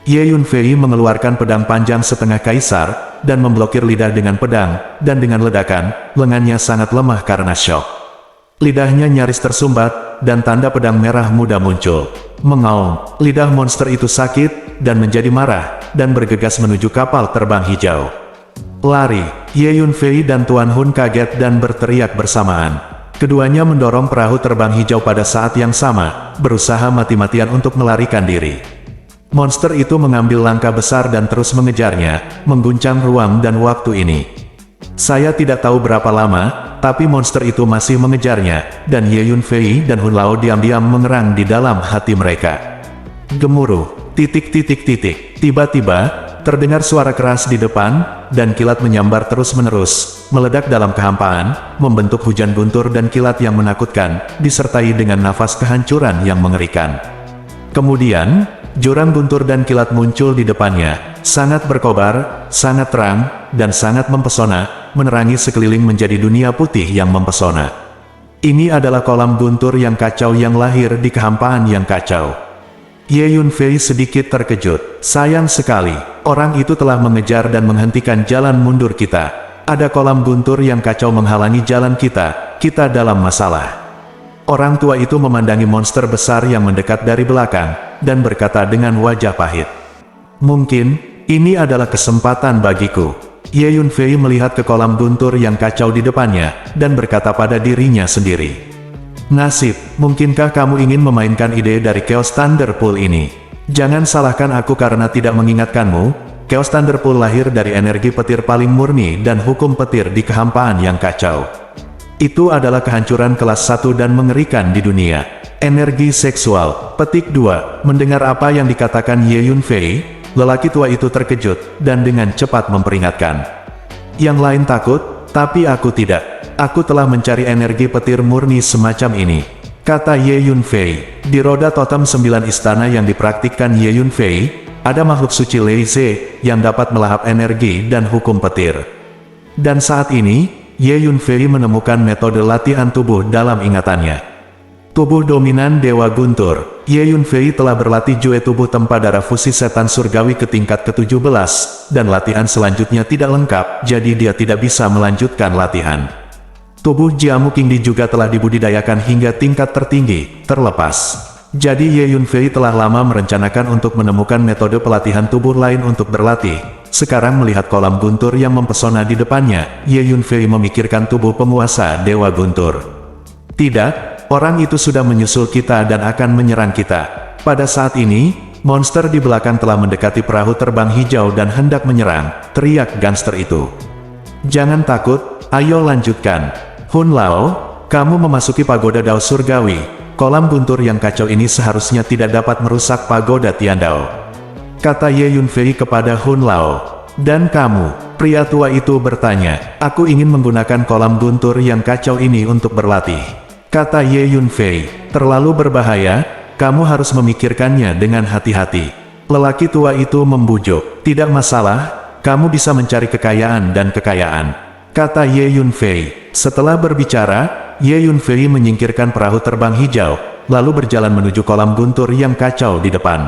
Ye Yunfei mengeluarkan pedang panjang setengah kaisar, dan memblokir lidah dengan pedang, dan dengan ledakan, lengannya sangat lemah karena syok. Lidahnya nyaris tersumbat, dan tanda pedang merah muda muncul. Mengaum, lidah monster itu sakit, dan menjadi marah, dan bergegas menuju kapal terbang hijau. Lari, Ye Yunfei dan Tuan Hun kaget dan berteriak bersamaan. Keduanya mendorong perahu terbang hijau pada saat yang sama, berusaha mati-matian untuk melarikan diri. Monster itu mengambil langkah besar dan terus mengejarnya, mengguncang ruang dan waktu ini. Saya tidak tahu berapa lama, tapi monster itu masih mengejarnya, dan Ye Yunfei dan Hun Lao diam-diam mengerang di dalam hati mereka. Gemuruh, titik-titik-titik. Tiba-tiba, terdengar suara keras di depan, dan kilat menyambar terus-menerus, meledak dalam kehampaan, membentuk hujan guntur dan kilat yang menakutkan, disertai dengan nafas kehancuran yang mengerikan. Kemudian, jurang guntur dan kilat muncul di depannya, sangat berkobar, sangat terang, dan sangat mempesona, menerangi sekeliling menjadi dunia putih yang mempesona. Ini adalah kolam guntur yang kacau yang lahir di kehampaan yang kacau. Ye Yunfei sedikit terkejut. Sayang sekali, orang itu telah mengejar dan menghentikan jalan mundur kita. ada kolam guntur yang kacau menghalangi jalan kita, kita dalam masalah. Orang tua itu memandangi monster besar yang mendekat dari belakang, dan berkata dengan wajah pahit. Mungkin, ini adalah kesempatan bagiku. Ye Yunfei melihat ke kolam guntur yang kacau di depannya, dan berkata pada dirinya sendiri. Nasib, mungkinkah kamu ingin memainkan ide dari Chaos Thunder Pool ini? Jangan salahkan aku karena tidak mengingatkanmu. Chaos Thunder Pool lahir dari energi petir paling murni dan hukum petir di kehampaan yang kacau. Itu adalah kehancuran kelas 1 dan mengerikan di dunia. Energi seksual. Petik 2. Mendengar apa yang dikatakan Ye Yunfei, lelaki tua itu terkejut, dan dengan cepat memperingatkan. Yang lain takut, tapi aku tidak. Aku telah mencari energi petir murni semacam ini, kata Ye Yunfei. Di roda totem 9 istana yang dipraktikkan Ye Yunfei, ada makhluk suci Lei Ze, yang dapat melahap energi dan hukum petir. Dan saat ini, Ye Yunfei menemukan metode latihan tubuh dalam ingatannya. Tubuh dominan Dewa Guntur. Ye Yunfei telah berlatih Jue tubuh tempa darah fusi setan surgawi ke tingkat ke-17, dan latihan selanjutnya tidak lengkap, jadi dia tidak bisa melanjutkan latihan. Tubuh Jiamu Qingdi juga telah dibudidayakan hingga tingkat tertinggi, terlepas. Jadi Ye Yunfei telah lama merencanakan untuk menemukan metode pelatihan tubuh lain untuk berlatih. Sekarang melihat kolam guntur yang mempesona di depannya, Ye Yunfei memikirkan tubuh penguasa Dewa Guntur. Tidak, orang itu sudah menyusul kita dan akan menyerang kita. Pada saat ini, monster di belakang telah mendekati perahu terbang hijau dan hendak menyerang, teriak gangster itu. Jangan takut, ayo lanjutkan. Hun Lao, kamu memasuki pagoda Dao Surgawi. Kolam guntur yang kacau ini seharusnya tidak dapat merusak pagoda Tiandao, kata Ye Yunfei kepada Hun Lao. Dan kamu, pria tua itu bertanya, aku ingin menggunakan kolam guntur yang kacau ini untuk berlatih, kata Ye Yunfei. Terlalu berbahaya, kamu harus memikirkannya dengan hati-hati. Lelaki tua itu membujuk, tidak masalah, kamu bisa mencari kekayaan dan kekayaan, kata Ye Yunfei. Setelah berbicara, Ye Yunfei menyingkirkan perahu terbang hijau, lalu berjalan menuju kolam guntur yang kacau di depan.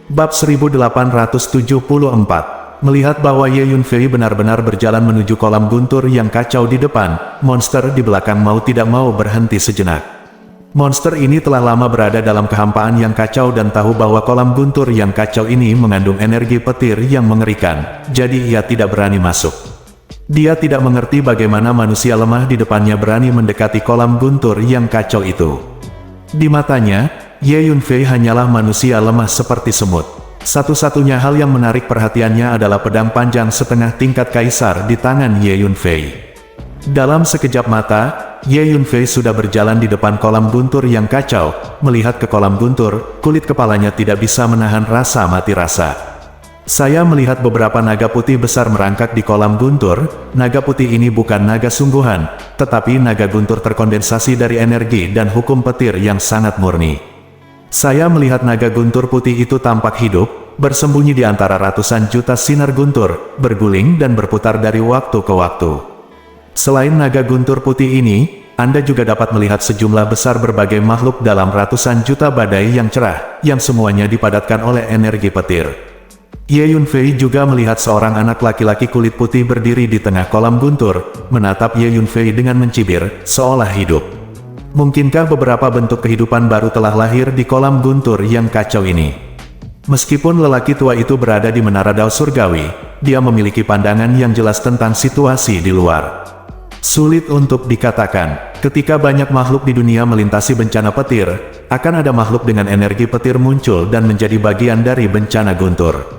Bab 1874. Melihat bahwa Ye Yunfei benar-benar berjalan menuju kolam guntur yang kacau di depan, monster di belakang mau tidak mau berhenti sejenak. Monster ini telah lama berada dalam kehampaan yang kacau dan tahu bahwa kolam guntur yang kacau ini mengandung energi petir yang mengerikan, jadi ia tidak berani masuk. Dia tidak mengerti bagaimana manusia lemah di depannya berani mendekati kolam guntur yang kacau itu. Di matanya, Ye Yunfei hanyalah manusia lemah seperti semut. Satu-satunya hal yang menarik perhatiannya adalah pedang panjang setengah tingkat kaisar di tangan Ye Yunfei. Dalam sekejap mata, Ye Yunfei sudah berjalan di depan kolam guntur yang kacau. Melihat ke kolam guntur, kulit kepalanya tidak bisa menahan rasa mati rasa. Saya melihat beberapa naga putih besar merangkak di kolam guntur. Naga putih ini bukan naga sungguhan, tetapi naga guntur terkondensasi dari energi dan hukum petir yang sangat murni. Saya melihat naga guntur putih itu tampak hidup, bersembunyi di antara ratusan juta sinar guntur, berguling dan berputar dari waktu ke waktu. Selain naga guntur putih ini, Anda juga dapat melihat sejumlah besar berbagai makhluk dalam ratusan juta badai yang cerah, yang semuanya dipadatkan oleh energi petir. Ye Yunfei juga melihat seorang anak laki-laki kulit putih berdiri di tengah kolam guntur, menatap Ye Yunfei dengan mencibir, seolah hidup. Mungkinkah beberapa bentuk kehidupan baru telah lahir di kolam guntur yang kacau ini? Meskipun lelaki tua itu berada di menara Dao Surgawi, dia memiliki pandangan yang jelas tentang situasi di luar. Sulit untuk dikatakan, ketika banyak makhluk di dunia melintasi bencana petir, akan ada makhluk dengan energi petir muncul dan menjadi bagian dari bencana guntur.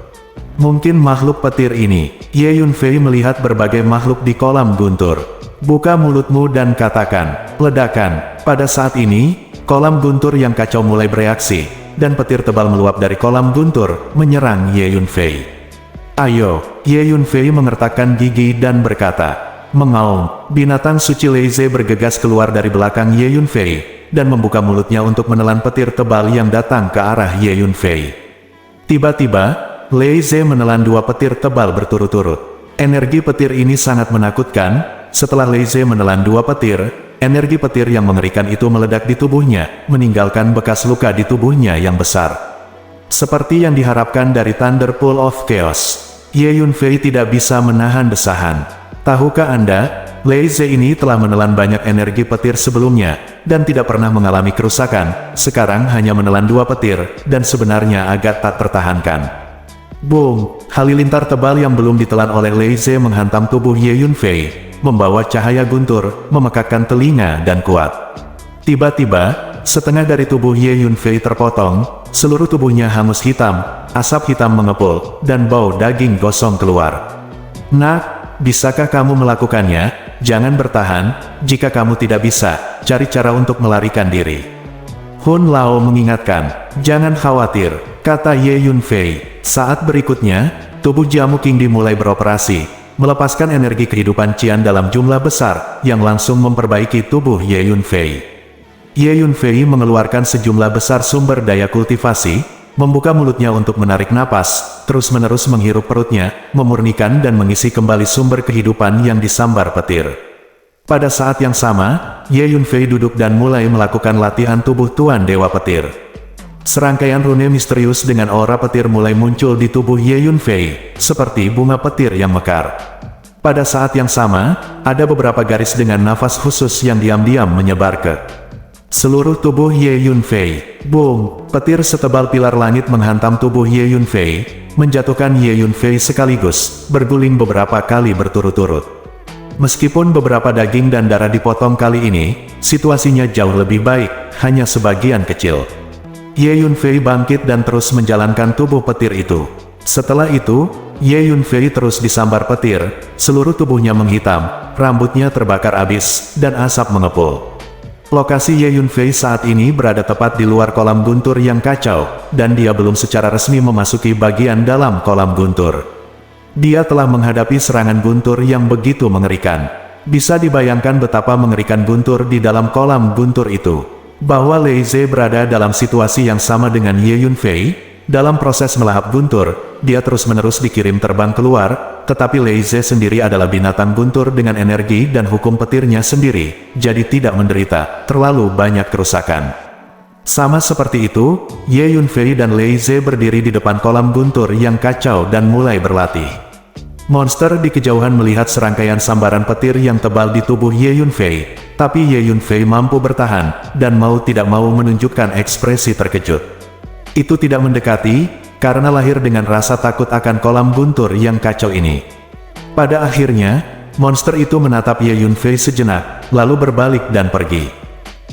Mungkin makhluk petir ini. Ye Yunfei melihat berbagai makhluk di kolam guntur. Buka mulutmu dan katakan, ledakan. Pada saat ini, kolam guntur yang kacau mulai bereaksi, dan petir tebal meluap dari kolam guntur, menyerang Ye Yunfei. Ayo, Ye Yunfei mengertakkan gigi dan berkata, mengaum. Binatang suci Lei Ze bergegas keluar dari belakang Ye Yunfei, dan membuka mulutnya untuk menelan petir tebal yang datang ke arah Ye Yunfei. Tiba-tiba, Lei Ze menelan 2 petir tebal berturut-turut. Energi petir ini sangat menakutkan. Setelah Lei Ze menelan 2 petir, energi petir yang mengerikan itu meledak di tubuhnya, meninggalkan bekas luka di tubuhnya yang besar. Seperti yang diharapkan dari Thunder Pool of Chaos, Ye Yunfei tidak bisa menahan desahan. Tahukah Anda, Lei Ze ini telah menelan banyak energi petir sebelumnya, dan tidak pernah mengalami kerusakan, sekarang hanya menelan 2 petir, dan sebenarnya agak tak tertahankan. Boom! Halilintar tebal yang belum ditelan oleh Lei Ze menghantam tubuh Ye Yunfei, membawa cahaya guntur, memekakkan telinga dan kuat. Tiba-tiba, setengah dari tubuh Ye Yunfei terpotong, seluruh tubuhnya hangus hitam, asap hitam mengepul, dan bau daging gosong keluar. Nak, bisakah kamu melakukannya? Jangan bertahan, jika kamu tidak bisa, cari cara untuk melarikan diri. Hun Lao mengingatkan, jangan khawatir, kata Ye Yunfei. Saat berikutnya, tubuh jamu King dimulai beroperasi, melepaskan energi kehidupan Qian dalam jumlah besar, yang langsung memperbaiki tubuh Ye Yunfei. Ye Yunfei mengeluarkan sejumlah besar sumber daya kultivasi, membuka mulutnya untuk menarik napas, terus-menerus menghirup perutnya, memurnikan dan mengisi kembali sumber kehidupan yang disambar petir. Pada saat yang sama, Ye Yunfei duduk dan mulai melakukan latihan tubuh Tuan Dewa Petir. Serangkaian rune misterius dengan aura petir mulai muncul di tubuh Ye Yunfei, seperti bunga petir yang mekar. Pada saat yang sama, ada beberapa garis dengan nafas khusus yang diam-diam menyebar ke seluruh tubuh Ye Yunfei. Boom! Petir setebal pilar langit menghantam tubuh Ye Yunfei, menjatuhkan Ye Yunfei sekaligus, berguling beberapa kali berturut-turut. Meskipun beberapa daging dan darah dipotong kali ini, situasinya jauh lebih baik, hanya sebagian kecil. Ye Yunfei bangkit dan terus menjalankan tubuh petir itu. Setelah itu, Ye Yunfei terus disambar petir, seluruh tubuhnya menghitam, rambutnya terbakar habis, dan asap mengepul. Lokasi Ye Yunfei saat ini berada tepat di luar kolam guntur yang kacau, dan dia belum secara resmi memasuki bagian dalam kolam guntur. Dia telah menghadapi serangan guntur yang begitu mengerikan. Bisa dibayangkan betapa mengerikan guntur di dalam kolam guntur itu. Bahwa Lei Ze berada dalam situasi yang sama dengan Ye Yunfei, dalam proses melahap guntur, dia terus-menerus dikirim terbang keluar, tetapi Lei Ze sendiri adalah binatang guntur dengan energi dan hukum petirnya sendiri, jadi tidak menderita terlalu banyak kerusakan. Sama seperti itu, Ye Yunfei dan Lei Ze berdiri di depan kolam guntur yang kacau dan mulai berlatih. Monster di kejauhan melihat serangkaian sambaran petir yang tebal di tubuh Ye Yunfei, tapi Ye Yunfei mampu bertahan, dan mau tidak mau menunjukkan ekspresi terkejut. Itu tidak mendekati, karena lahir dengan rasa takut akan kolam guntur yang kacau ini. Pada akhirnya, monster itu menatap Ye Yunfei sejenak, lalu berbalik dan pergi.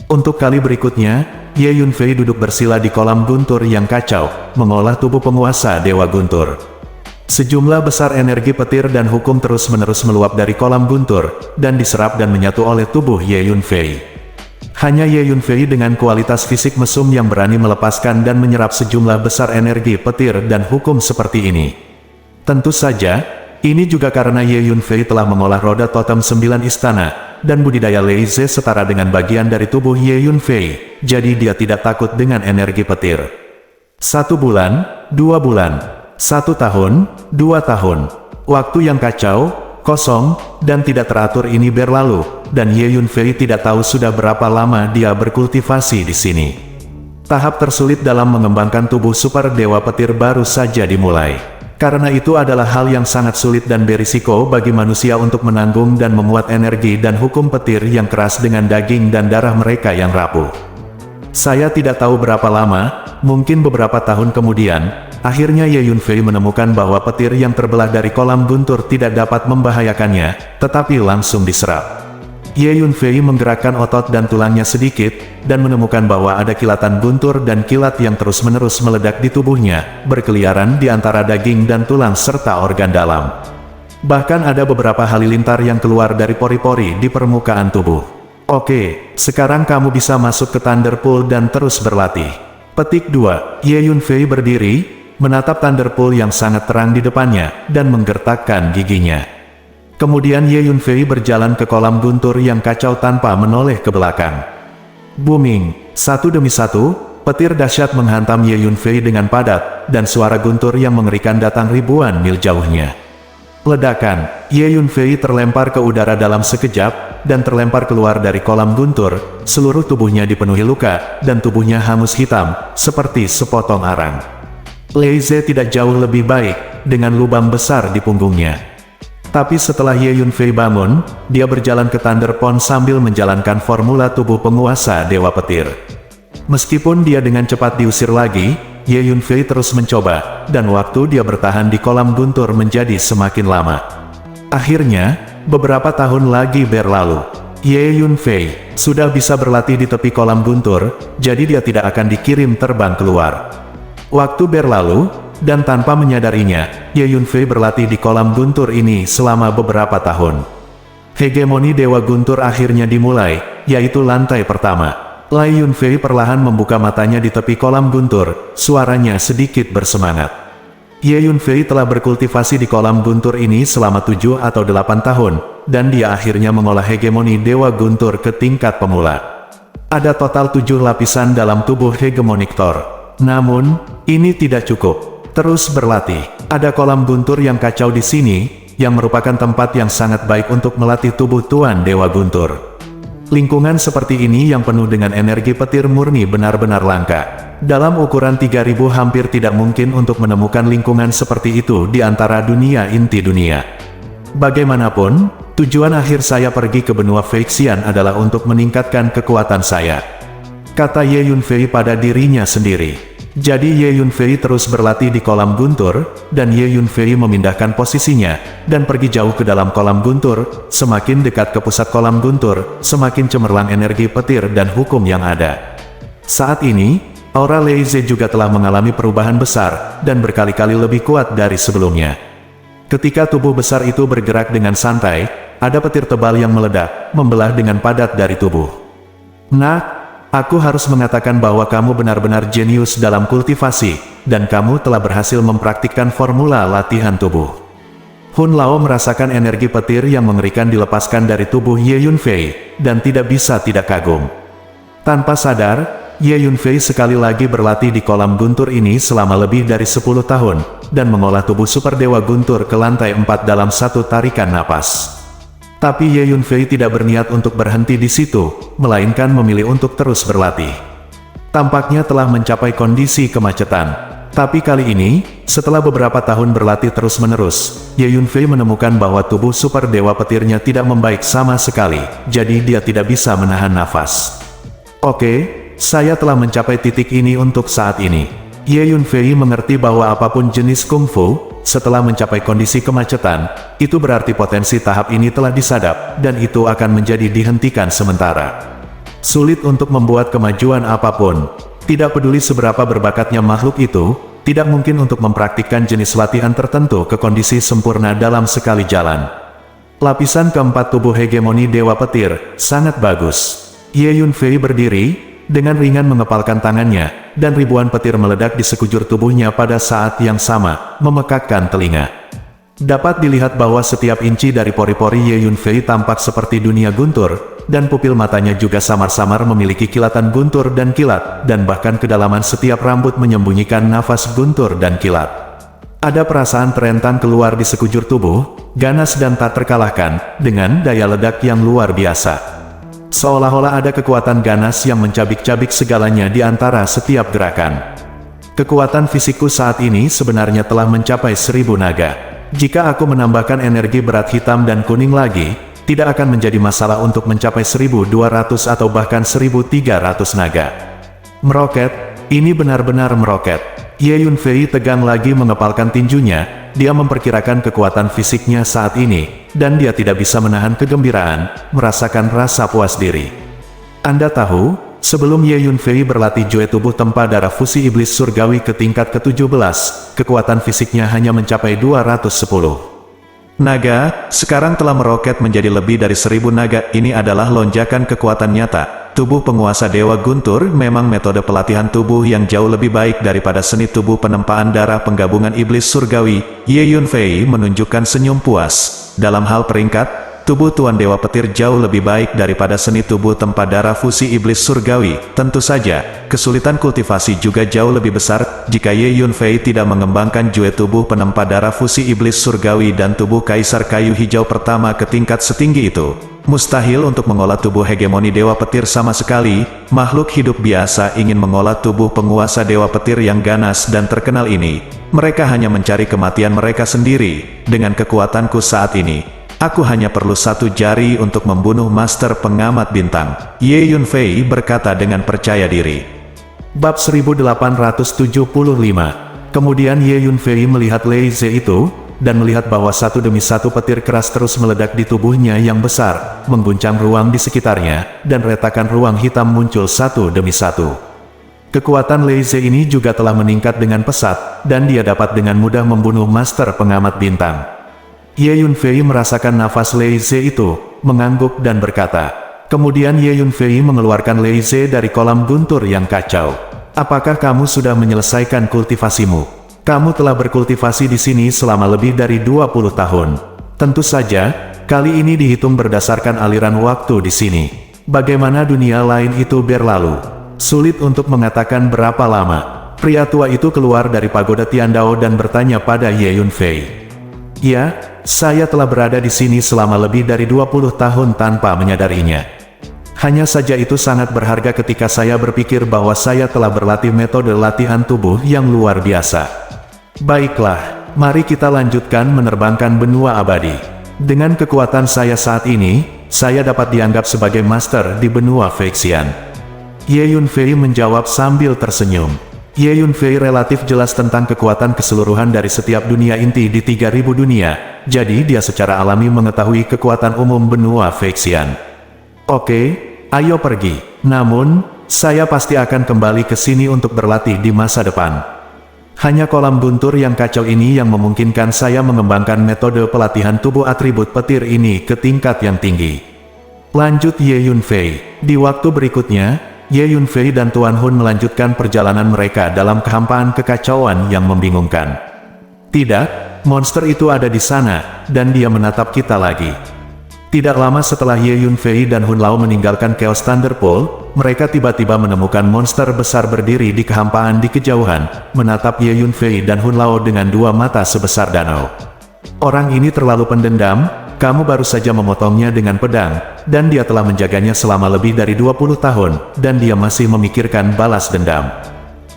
Untuk kali berikutnya, Ye Yunfei duduk bersila di kolam guntur yang kacau, mengolah tubuh penguasa Dewa Guntur. Sejumlah besar energi petir dan hukum terus-menerus meluap dari kolam guntur, dan diserap dan menyatu oleh tubuh Ye Yunfei. Hanya Ye Yunfei dengan kualitas fisik mesum yang berani melepaskan dan menyerap sejumlah besar energi petir dan hukum seperti ini. Tentu saja, ini juga karena Ye Yunfei telah mengolah roda totem 9 istana, dan budidaya Lei Ze setara dengan bagian dari tubuh Ye Yunfei, jadi dia tidak takut dengan energi petir. 1 bulan, 2 bulan, 1 tahun, 2 tahun. Waktu yang kacau, kosong, dan tidak teratur ini berlalu, dan Ye Yunfei tidak tahu sudah berapa lama dia berkultivasi di sini. Tahap tersulit dalam mengembangkan tubuh super dewa petir baru saja dimulai. Karena itu adalah hal yang sangat sulit dan berisiko bagi manusia untuk menanggung dan memuat energi dan hukum petir yang keras dengan daging dan darah mereka yang rapuh. Saya tidak tahu berapa lama, mungkin beberapa tahun kemudian, akhirnya Ye Yunfei menemukan bahwa petir yang terbelah dari kolam guntur tidak dapat membahayakannya, tetapi langsung diserap. Ye Yunfei menggerakkan otot dan tulangnya sedikit, dan menemukan bahwa ada kilatan guntur dan kilat yang terus-menerus meledak di tubuhnya, berkeliaran di antara daging dan tulang serta organ dalam. Bahkan ada beberapa halilintar yang keluar dari pori-pori di permukaan tubuh. Oke, sekarang kamu bisa masuk ke Thunder Pool dan terus berlatih. Petik 2. Ye Yunfei berdiri, menatap Thunder Pool yang sangat terang di depannya, dan menggertakkan giginya. Kemudian Ye Yunfei berjalan ke kolam guntur yang kacau tanpa menoleh ke belakang. Booming, satu demi satu, petir dahsyat menghantam Ye Yunfei dengan padat, dan suara guntur yang mengerikan datang ribuan mil jauhnya. Ledakan, Ye Yunfei terlempar ke udara dalam sekejap, dan terlempar keluar dari kolam guntur, seluruh tubuhnya dipenuhi luka, dan tubuhnya hangus hitam, seperti sepotong arang. Lei Ze tidak jauh lebih baik, dengan lubang besar di punggungnya. Tapi setelah Ye Yunfei bangun, dia berjalan ke Thunderpond sambil menjalankan formula tubuh penguasa Dewa Petir. Meskipun dia dengan cepat diusir lagi, Ye Yunfei terus mencoba, dan waktu dia bertahan di kolam guntur menjadi semakin lama. Akhirnya, beberapa tahun lagi berlalu. Ye Yunfei sudah bisa berlatih di tepi kolam guntur, jadi dia tidak akan dikirim terbang keluar. Waktu berlalu, dan tanpa menyadarinya, Ye Yunfei berlatih di kolam guntur ini selama beberapa tahun. Hegemoni Dewa Guntur akhirnya dimulai, yaitu lantai pertama. Lai Yunfei perlahan membuka matanya di tepi kolam guntur, suaranya sedikit bersemangat. Ye Yunfei telah berkultivasi di kolam guntur ini selama 7 atau 8 tahun, dan dia akhirnya mengolah hegemoni Dewa Guntur ke tingkat pemula. Ada total 7 lapisan dalam tubuh hegemonik Thor. Namun, ini tidak cukup. Terus berlatih. Ada kolam guntur yang kacau di sini, yang merupakan tempat yang sangat baik untuk melatih tubuh Tuan Dewa Guntur. Lingkungan seperti ini yang penuh dengan energi petir murni benar-benar langka. Dalam ukuran 3000 hampir tidak mungkin untuk menemukan lingkungan seperti itu di antara dunia inti dunia. Bagaimanapun, tujuan akhir saya pergi ke benua Phyrexian adalah untuk meningkatkan kekuatan saya, kata Ye Yunfei pada dirinya sendiri. Jadi Ye Yunfei terus berlatih di kolam guntur, dan Ye Yunfei memindahkan posisinya, dan pergi jauh ke dalam kolam guntur. Semakin dekat ke pusat kolam guntur, semakin cemerlang energi petir dan hukum yang ada. Saat ini, aura Lei Ze juga telah mengalami perubahan besar, dan berkali-kali lebih kuat dari sebelumnya. Ketika tubuh besar itu bergerak dengan santai, ada petir tebal yang meledak, membelah dengan padat dari tubuh. Nah, aku harus mengatakan bahwa kamu benar-benar jenius dalam kultivasi, dan kamu telah berhasil mempraktikkan formula latihan tubuh. Hun Lao merasakan energi petir yang mengerikan dilepaskan dari tubuh Ye Yunfei, dan tidak bisa tidak kagum. Tanpa sadar, Ye Yunfei sekali lagi berlatih di kolam guntur ini selama lebih dari 10 tahun, dan mengolah tubuh Super Dewa Guntur ke lantai 4 dalam satu tarikan napas. Tapi Ye Yunfei tidak berniat untuk berhenti di situ, melainkan memilih untuk terus berlatih. Tampaknya telah mencapai kondisi kemacetan. Tapi kali ini, setelah beberapa tahun berlatih terus-menerus, Ye Yunfei menemukan bahwa tubuh Super Dewa Petirnya tidak membaik sama sekali, jadi dia tidak bisa menahan nafas. Oke, saya telah mencapai titik ini untuk saat ini. Ye Yunfei mengerti bahwa apapun jenis kungfu, setelah mencapai kondisi kemacetan, itu berarti potensi tahap ini telah disadap, dan itu akan menjadi dihentikan sementara. Sulit untuk membuat kemajuan apapun. Tidak peduli seberapa berbakatnya makhluk itu, tidak mungkin untuk mempraktikkan jenis latihan tertentu ke kondisi sempurna dalam sekali jalan. Lapisan keempat tubuh hegemoni Dewa Petir, sangat bagus. Ye Yunfei berdiri, dengan ringan mengepalkan tangannya, dan ribuan petir meledak di sekujur tubuhnya pada saat yang sama, memekakkan telinga. Dapat dilihat bahwa setiap inci dari pori-pori Ye Yunfei tampak seperti dunia guntur, dan pupil matanya juga samar-samar memiliki kilatan guntur dan kilat, dan bahkan kedalaman setiap rambut menyembunyikan nafas guntur dan kilat. Ada perasaan terentang keluar di sekujur tubuh, ganas dan tak terkalahkan, dengan daya ledak yang luar biasa. Seolah-olah ada kekuatan ganas yang mencabik-cabik segalanya di antara setiap gerakan. Kekuatan fisikku saat ini sebenarnya telah mencapai 1000 naga. Jika aku menambahkan energi berat hitam dan kuning lagi, tidak akan menjadi masalah untuk mencapai 1200 atau bahkan 1300 naga. Meroket, ini benar-benar meroket. Ye Yunfei tegang lagi mengepalkan tinjunya, dia memperkirakan kekuatan fisiknya saat ini, dan dia tidak bisa menahan kegembiraan, merasakan rasa puas diri. Anda tahu, sebelum Ye Yunfei berlatih Jue tubuh tempa darah fusi iblis surgawi ke tingkat ke-17, kekuatan fisiknya hanya mencapai 210 naga, sekarang telah meroket menjadi lebih dari 1000 naga. Ini adalah lonjakan kekuatan nyata. Tubuh penguasa Dewa Guntur memang metode pelatihan tubuh yang jauh lebih baik daripada seni tubuh penempaan darah penggabungan iblis surgawi. Ye Yunfei menunjukkan senyum puas. Dalam hal peringkat, tubuh Tuan Dewa Petir jauh lebih baik daripada seni tubuh tempa darah fusi iblis surgawi. Tentu saja, kesulitan kultivasi juga jauh lebih besar jika Ye Yunfei tidak mengembangkan Jue tubuh penempa darah fusi iblis surgawi dan tubuh kaisar kayu hijau pertama ke tingkat setinggi itu. Mustahil untuk mengolah tubuh hegemoni Dewa Petir sama sekali. Makhluk hidup biasa ingin mengolah tubuh penguasa Dewa Petir yang ganas dan terkenal ini. Mereka hanya mencari kematian mereka sendiri. Dengan kekuatanku saat ini, aku hanya perlu satu jari untuk membunuh Master Pengamat Bintang. Ye Yunfei berkata dengan percaya diri. Bab 1875. Kemudian Ye Yunfei melihat Lei Ze itu, dan melihat bahwa satu demi satu petir keras terus meledak di tubuhnya yang besar, mengguncang ruang di sekitarnya, dan retakan ruang hitam muncul satu demi satu. Kekuatan Lei Ze ini juga telah meningkat dengan pesat, dan dia dapat dengan mudah membunuh Master Pengamat Bintang. Ye Yunfei merasakan nafas Lei Ze itu, mengangguk dan berkata. Kemudian Ye Yunfei mengeluarkan Lei Ze dari kolam guntur yang kacau. Apakah kamu sudah menyelesaikan kultivasimu? Kamu telah berkultivasi di sini selama lebih dari 20 tahun. Tentu saja, kali ini dihitung berdasarkan aliran waktu di sini. Bagaimana dunia lain itu berlalu? Sulit untuk mengatakan berapa lama. Pria tua itu keluar dari pagoda Tiandao dan bertanya pada Ye Yunfei. Ya, saya telah berada di sini selama lebih dari 20 tahun tanpa menyadarinya. Hanya saja itu sangat berharga ketika saya berpikir bahwa saya telah berlatih metode latihan tubuh yang luar biasa. Baiklah, mari kita lanjutkan menerbangkan benua abadi. Dengan kekuatan saya saat ini, saya dapat dianggap sebagai master di benua Phexian. Ye Yunfei menjawab sambil tersenyum. Ye Yunfei relatif jelas tentang kekuatan keseluruhan dari setiap dunia inti di 3000 dunia, jadi dia secara alami mengetahui kekuatan umum benua Phexian. Oke, ayo pergi. Namun, saya pasti akan kembali ke sini untuk berlatih di masa depan. Hanya kolam guntur yang kacau ini yang memungkinkan saya mengembangkan metode pelatihan tubuh atribut petir ini ke tingkat yang tinggi. Lanjut Ye Yunfei. Di waktu berikutnya, Ye Yunfei dan Tuan Hun melanjutkan perjalanan mereka dalam kehampaan kekacauan yang membingungkan. Tidak, monster itu ada di sana, dan dia menatap kita lagi. Tidak lama setelah Ye Yunfei dan Hun Lao meninggalkan Chaos Thunderpool, mereka tiba-tiba menemukan monster besar berdiri di kehampaan di kejauhan, menatap Ye Yunfei dan Hun Lao dengan dua mata sebesar danau. Orang ini terlalu pendendam. Kamu baru saja memotongnya dengan pedang, dan dia telah menjaganya selama lebih dari 20 tahun, dan dia masih memikirkan balas dendam.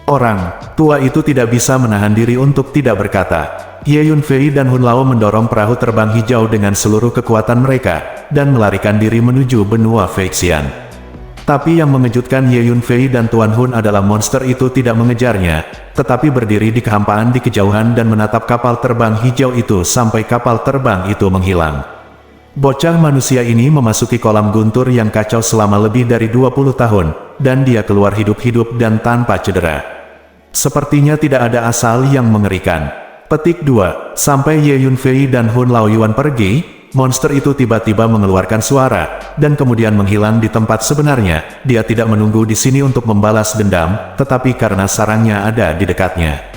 Orang tua itu tidak bisa menahan diri untuk tidak berkata. Ye Yunfei dan Hun Lao mendorong perahu terbang hijau dengan seluruh kekuatan mereka, dan melarikan diri menuju benua Phexian. Tapi yang mengejutkan Ye Yunfei dan Tuan Hun adalah monster itu tidak mengejarnya, tetapi berdiri di kehampaan di kejauhan dan menatap kapal terbang hijau itu sampai kapal terbang itu menghilang. Bocah manusia ini memasuki kolam guntur yang kacau selama lebih dari 20 tahun, dan dia keluar hidup-hidup dan tanpa cedera. Sepertinya tidak ada asal yang mengerikan. Petik 2. Sampai Ye Yunfei dan Hun Lao Yuan pergi, monster itu tiba-tiba mengeluarkan suara, dan kemudian menghilang di tempat sebenarnya. Dia tidak menunggu di sini untuk membalas dendam, tetapi karena sarangnya ada di dekatnya.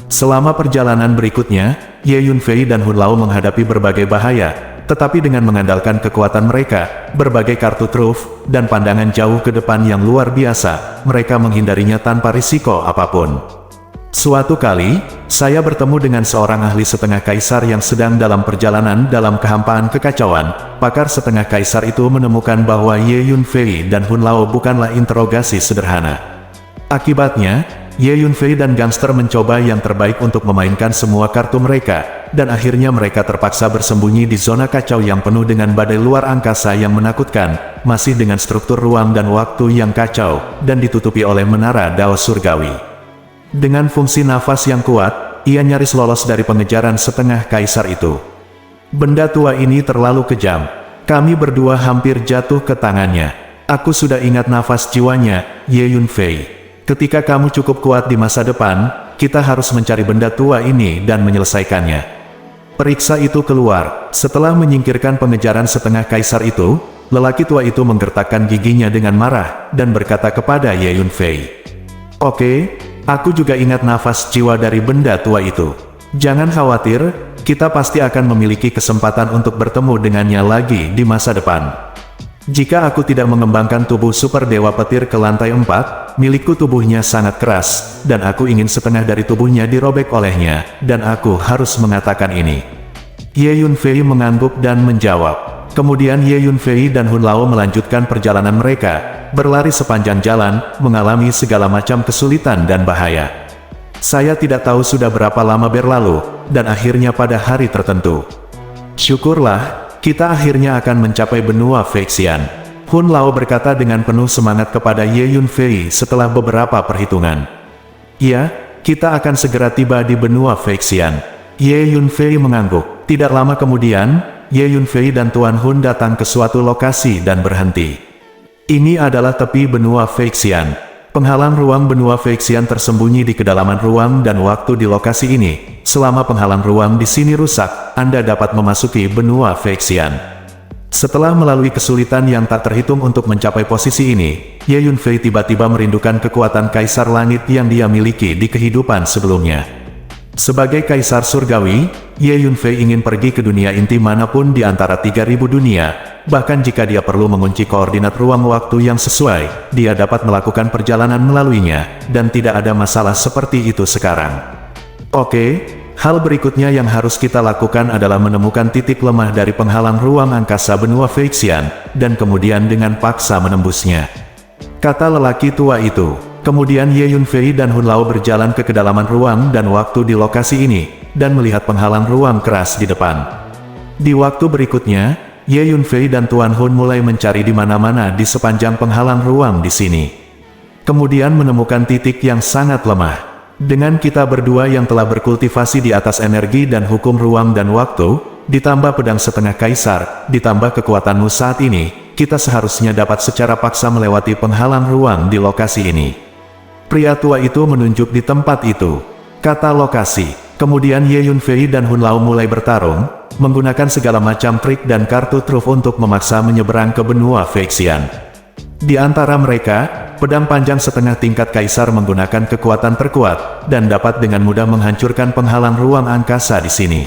Selama perjalanan berikutnya, Ye Yunfei dan Hun Lao menghadapi berbagai bahaya, tetapi dengan mengandalkan kekuatan mereka, berbagai kartu truf, dan pandangan jauh ke depan yang luar biasa, mereka menghindarinya tanpa risiko apapun. Suatu kali, saya bertemu dengan seorang ahli setengah kaisar yang sedang dalam perjalanan dalam kehampaan kekacauan. Pakar setengah kaisar itu menemukan bahwa Ye Yunfei dan Hun Lao bukanlah interogasi sederhana. Akibatnya, Ye Yunfei dan gangster mencoba yang terbaik untuk memainkan semua kartu mereka, dan akhirnya mereka terpaksa bersembunyi di zona kacau yang penuh dengan badai luar angkasa yang menakutkan, masih dengan struktur ruang dan waktu yang kacau, dan ditutupi oleh menara Dao Surgawi. Dengan fungsi nafas yang kuat, ia nyaris lolos dari pengejaran setengah kaisar itu. Benda tua ini terlalu kejam. Kami berdua hampir jatuh ke tangannya. Aku sudah ingat nafas jiwanya, Ye Yunfei. Ketika kamu cukup kuat di masa depan, kita harus mencari benda tua ini dan menyelesaikannya. Periksa itu keluar. Setelah menyingkirkan pengejaran setengah kaisar itu, lelaki tua itu menggertakkan giginya dengan marah, dan berkata kepada Ye Yunfei. Oke, aku juga ingat nafas jiwa dari benda tua itu. Jangan khawatir, kita pasti akan memiliki kesempatan untuk bertemu dengannya lagi di masa depan. Jika aku tidak mengembangkan tubuh super dewa petir ke lantai 4, milikku tubuhnya sangat keras, dan aku ingin setengah dari tubuhnya dirobek olehnya, dan aku harus mengatakan ini. Ye Yunfei mengangguk dan menjawab. Kemudian Ye Yunfei dan Hun Lao melanjutkan perjalanan mereka, berlari sepanjang jalan, mengalami segala macam kesulitan dan bahaya. Saya tidak tahu sudah berapa lama berlalu, dan akhirnya pada hari tertentu. Syukurlah, kita akhirnya akan mencapai benua Feixian. Hun Lao berkata dengan penuh semangat kepada Ye Yunfei setelah beberapa perhitungan. Ya, kita akan segera tiba di benua Feixian. Ye Yunfei mengangguk. Tidak lama kemudian, Ye Yunfei dan Tuan Hun datang ke suatu lokasi dan berhenti. Ini adalah tepi benua Feixian. Penghalang ruang benua Feixian tersembunyi di kedalaman ruang dan waktu di lokasi ini. Selama penghalang ruang di sini rusak, Anda dapat memasuki benua Feixian. Setelah melalui kesulitan yang tak terhitung untuk mencapai posisi ini, Ye Yunfei tiba-tiba merindukan kekuatan Kaisar Langit yang dia miliki di kehidupan sebelumnya. Sebagai Kaisar Surgawi, Ye Yunfei ingin pergi ke dunia inti manapun di antara 3000 dunia. Bahkan jika dia perlu mengunci koordinat ruang waktu yang sesuai, dia dapat melakukan perjalanan melaluinya, dan tidak ada masalah seperti itu sekarang. Oke, hal berikutnya yang harus kita lakukan adalah menemukan titik lemah dari penghalang ruang angkasa benua Feixian, dan kemudian dengan paksa menembusnya. Kata lelaki tua itu. Kemudian Ye Yunfei dan Hun Lao berjalan ke kedalaman ruang dan waktu di lokasi ini, dan melihat penghalang ruang keras di depan. Di waktu berikutnya, Ye Yunfei dan Tuan Hun mulai mencari di mana-mana di sepanjang penghalang ruang di sini. Kemudian menemukan titik yang sangat lemah. Dengan kita berdua yang telah berkultivasi di atas energi dan hukum ruang dan waktu, ditambah pedang setengah kaisar, ditambah kekuatanmu saat ini, kita seharusnya dapat secara paksa melewati penghalang ruang di lokasi ini. Pria tua itu menunjuk di tempat itu. Kata lokasi. Kemudian Ye Yunfei dan Hun Lao mulai bertarung, menggunakan segala macam trik dan kartu truf untuk memaksa menyeberang ke benua Feixian. Di antara mereka, pedang panjang setengah tingkat kaisar menggunakan kekuatan terkuat, dan dapat dengan mudah menghancurkan penghalang ruang angkasa di sini.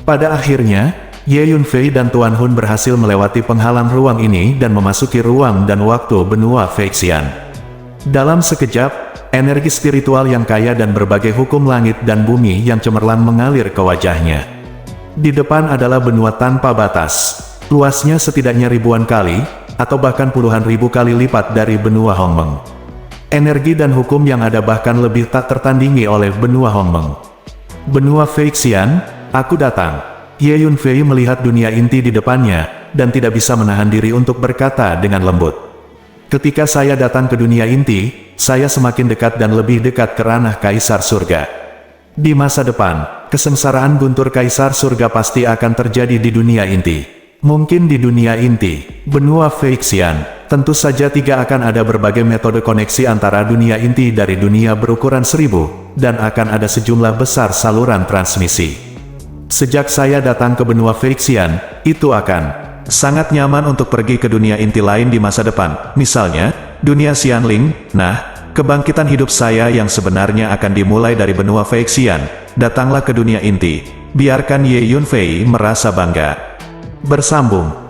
Pada akhirnya, Ye Yunfei dan Tuan Hun berhasil melewati penghalang ruang ini dan memasuki ruang dan waktu benua Feixian. Dalam sekejap, energi spiritual yang kaya dan berbagai hukum langit dan bumi yang cemerlang mengalir ke wajahnya. Di depan adalah benua tanpa batas. Luasnya setidaknya ribuan kali, atau bahkan puluhan ribu kali lipat dari benua Hongmeng. Energi dan hukum yang ada bahkan lebih tak tertandingi oleh benua Hongmeng. Benua Feixian, aku datang. Ye Yunfei melihat dunia inti di depannya, dan tidak bisa menahan diri untuk berkata dengan lembut. Ketika saya datang ke dunia inti, saya semakin dekat dan lebih dekat ke ranah Kaisar Surga. Di masa depan, kesengsaraan guntur Kaisar Surga pasti akan terjadi di dunia inti. Mungkin di dunia inti, benua Feixian, tentu saja akan ada berbagai metode koneksi antara dunia inti dari dunia berukuran 1000, dan akan ada sejumlah besar saluran transmisi. Sejak saya datang ke benua Feixian, itu akan sangat nyaman untuk pergi ke dunia inti lain di masa depan, misalnya, dunia Xianling. Nah, kebangkitan hidup saya yang sebenarnya akan dimulai dari benua Feixian. Datanglah ke dunia inti. Biarkan Ye Yunfei merasa bangga. Bersambung.